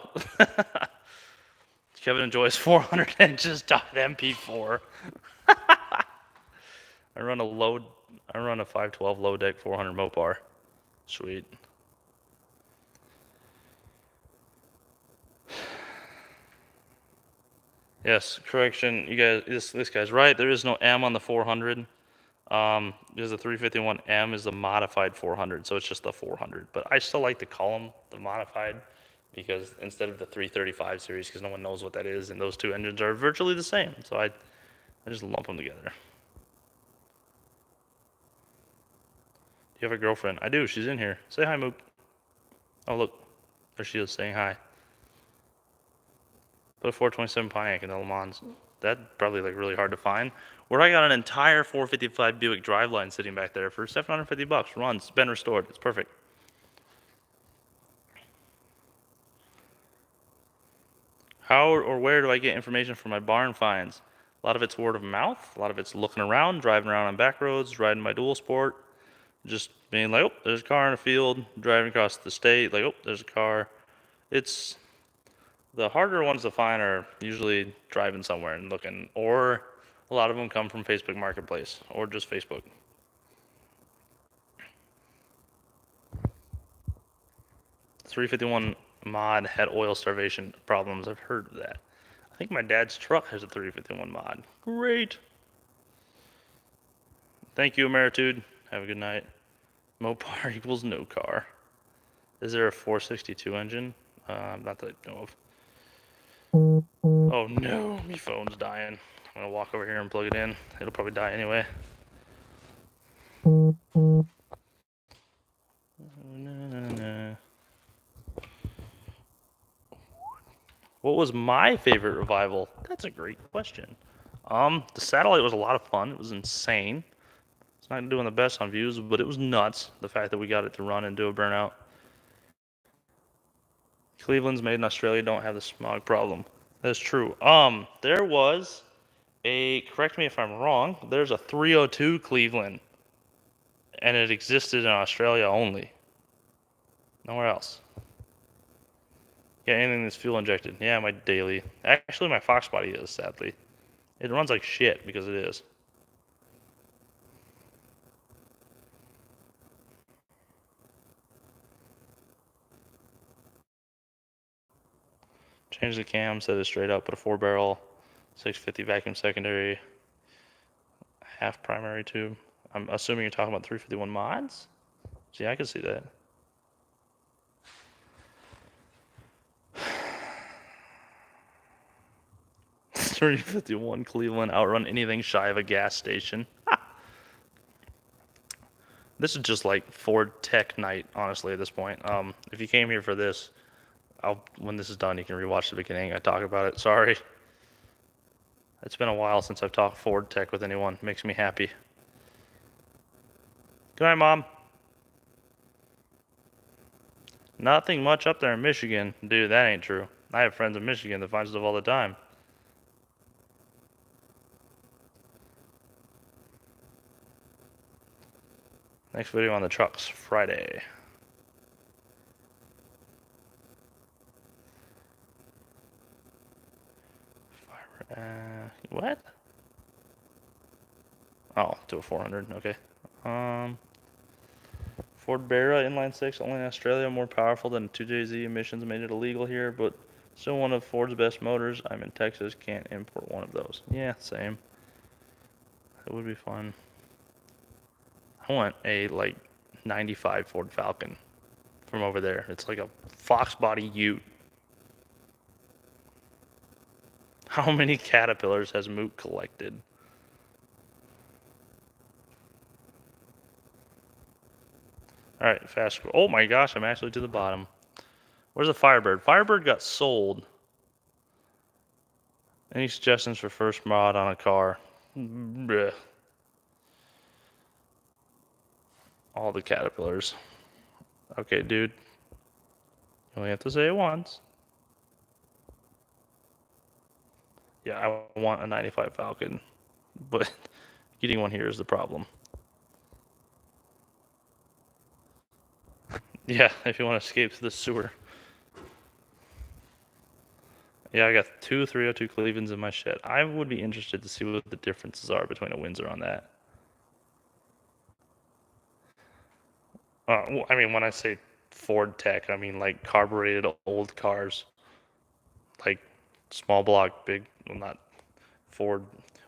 Kevin enjoys 400 inches .mp4. I run a 512 low deck 400 Mopar. Sweet. Yes, correction. You guys, this guy's right. There is no M on the 400. Because the 351M is the modified 400, so it's just the 400. But I still like to call them the modified because instead of the 335 series, because no one knows what that is, and those two engines are virtually the same. So I just lump them together. You have a girlfriend? I do. She's in here. Say hi, Mook. Oh, look. There she is saying hi. Put a 427 Pontiac in the LeMans. That's probably like really hard to find. Where I got an entire 455 Buick driveline sitting back there for $750. Runs. Been restored. It's perfect. How or where do I get information for my barn finds? A lot of it's word of mouth. A lot of it's looking around, driving around on back roads, riding my dual sport. Just being like, oh, there's a car in a field, driving across the state, like, oh, there's a car. It's the harder ones to find are usually driving somewhere and looking, or a lot of them come from Facebook Marketplace or just Facebook. .351 mod had oil starvation problems. I've heard of that. I think my dad's truck has a .351 mod. Great. Thank you, Emeritude. Have a good night. Mopar equals no car. Is there a 462 engine? Not that I know of. Oh no, my phone's dying. I'm gonna walk over here and plug it in. It'll probably die anyway. What was my favorite revival? That's a great question. The satellite was a lot of fun. It was insane. It's not doing the best on views, but it was nuts. The fact that we got it to run and do a burnout. Cleveland's made in Australia don't have the smog problem. That's true. There was correct me if I'm wrong, there's a 302 Cleveland, and it existed in Australia only. Nowhere else. Yeah, anything that's fuel injected. Yeah, my daily. Actually, my Fox body is, sadly. It runs like shit because it is. Change the cam, set it straight up, put a 4-barrel, 650 vacuum secondary, half primary tube. I'm assuming you're talking about 351 mods? See, I can see that. .351 Cleveland outrun anything shy of a gas station. This is just like Ford Tech night, honestly, at this point. If you came here for this, when this is done, you can rewatch the beginning. I talk about it. Sorry. It's been a while since I've talked Ford Tech with anyone. Makes me happy. Good night, Mom. Nothing much up there in Michigan. Dude, that ain't true. I have friends in Michigan that find stuff all the time. Next video on the trucks, Friday. What? Oh, to a 400, okay. Ford Barra inline 6, only in Australia, more powerful than 2JZ. Emissions made it illegal here, but still one of Ford's best motors. I'm in Texas, can't import one of those. Yeah, same. It would be fun. I want a, like, 95 Ford Falcon from over there. It's like a Fox body ute. How many caterpillars has Mook collected? Alright, fast scroll. Oh my gosh, I'm actually to the bottom. Where's the Firebird? Firebird got sold. Any suggestions for first mod on a car? Blech. All the caterpillars. Okay, dude. You only have to say it once. Yeah, I want a 95 Falcon, but getting one here is the problem. Yeah, if you want to escape the sewer. Yeah, I got 2 302 Clevelands in my shed. I would be interested to see what the differences are between a Windsor on that. I mean, when I say Ford Tech, I mean like carbureted old cars. Like small block, big, well, not Ford.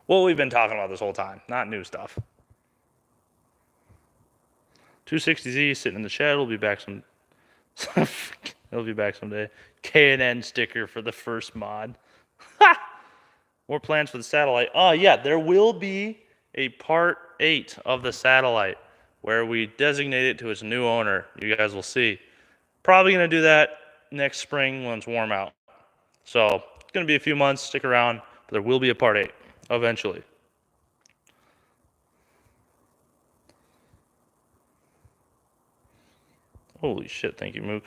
Well, we've been talking about this whole time, not new stuff. 260Z sitting in the shed. We'll be back some. It'll be back someday. K&N sticker for the first mod. More plans for the satellite. Oh yeah, there will be a part 8 of the satellite. where we designate it to its new owner. You guys will see. Probably going to do that next spring when it's warm out. So it's going to be a few months. Stick around. But there will be a part 8 eventually. Holy shit, thank you, Mook.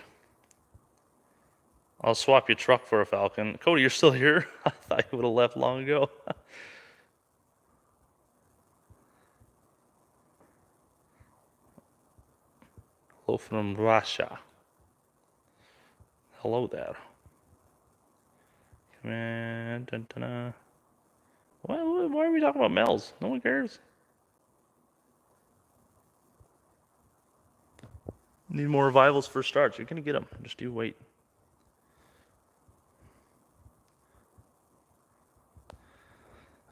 I'll swap your truck for a Falcon. Cody, you're still here? I thought you would have left long ago. Hello from Russia. Hello there. Come on. Dun, dun, dun. Why are we talking about Mel's? No one cares. Need more revivals for starts. You're going to get them. Just you wait.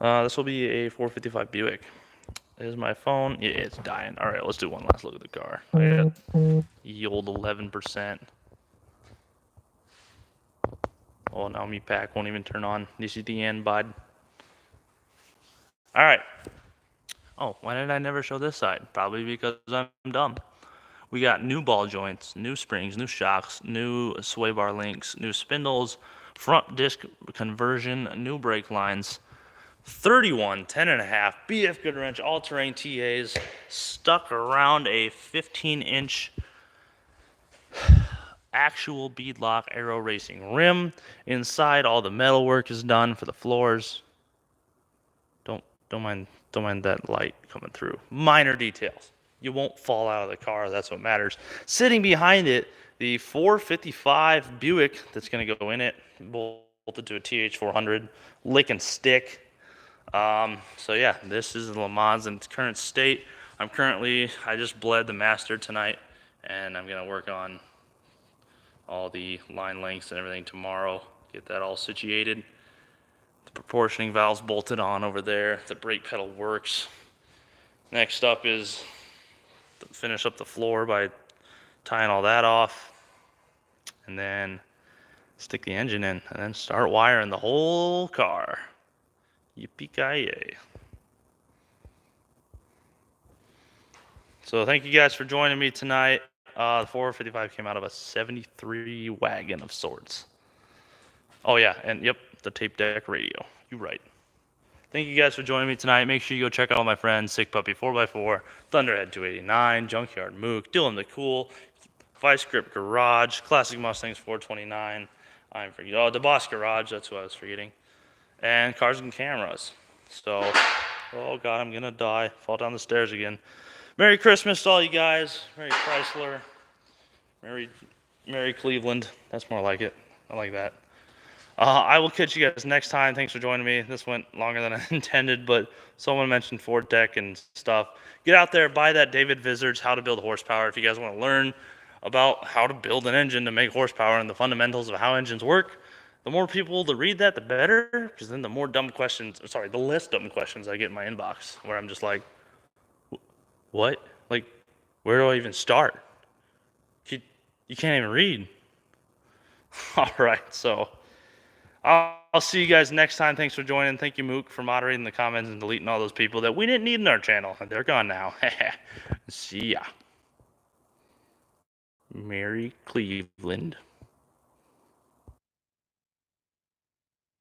This will be a 455 Buick. Is my phone? Yeah, it's dying. All right, let's do one last look at the car. I got yield 11%. Oh, now me pack won't even turn on. This is the end, bud. All right. Oh, why did I never show this side? Probably because I'm dumb. We got new ball joints, new springs, new shocks, new sway bar links, new spindles, front disc conversion, new brake lines, 31 10.5 BF Goodwrench all-terrain TAs stuck around a 15-inch actual beadlock aero racing rim. Inside, all the metal work is done for the floors. Don't mind that light coming through. Minor details. You won't fall out of the car. That's what matters. Sitting behind it, the 455 Buick that's going to go in it, bolted to a TH400, lick and stick. So yeah, this is the LeMans in its current state. I just bled the master tonight, and I'm going to work on all the line lengths and everything tomorrow. Get that all situated. The proportioning valve's bolted on over there. The brake pedal works. Next up is to finish up the floor by tying all that off, and then stick the engine in, and then start wiring the whole car. Yippee-ki-yay. So thank you guys for joining me tonight. The 455 came out of a 73 wagon of sorts. Oh yeah, and yep, the tape deck radio. You're right. Thank you guys for joining me tonight. Make sure you go check out all my friends: Sick Puppy 4x4, Thunderhead 289, Junkyard Mook, Dylan the Cool, Vice Grip Garage, Classic Mustangs 429. I'm forgetting. Oh, the Boss Garage. That's who I was forgetting. And Cars and Cameras. So, oh god, I'm gonna die. Fall down the stairs again. Merry Christmas to all you guys. Merry Chrysler. Merry Cleveland. That's more like it. I like that. I will catch you guys next time. Thanks for joining me. This went longer than I intended, but someone mentioned Ford Tech and stuff. Get out there, buy that David Vizard's How to Build Horsepower if you guys want to learn about how to build an engine to make horsepower and the fundamentals of how engines work. The more people to read that, the better, because then the less dumb questions I get in my inbox, where I'm just like, what? Like, where do I even start? You can't even read. All right, so I'll see you guys next time. Thanks for joining. Thank you, Mook, for moderating the comments and deleting all those people that we didn't need in our channel. They're gone now. See ya. Merry Cleveland.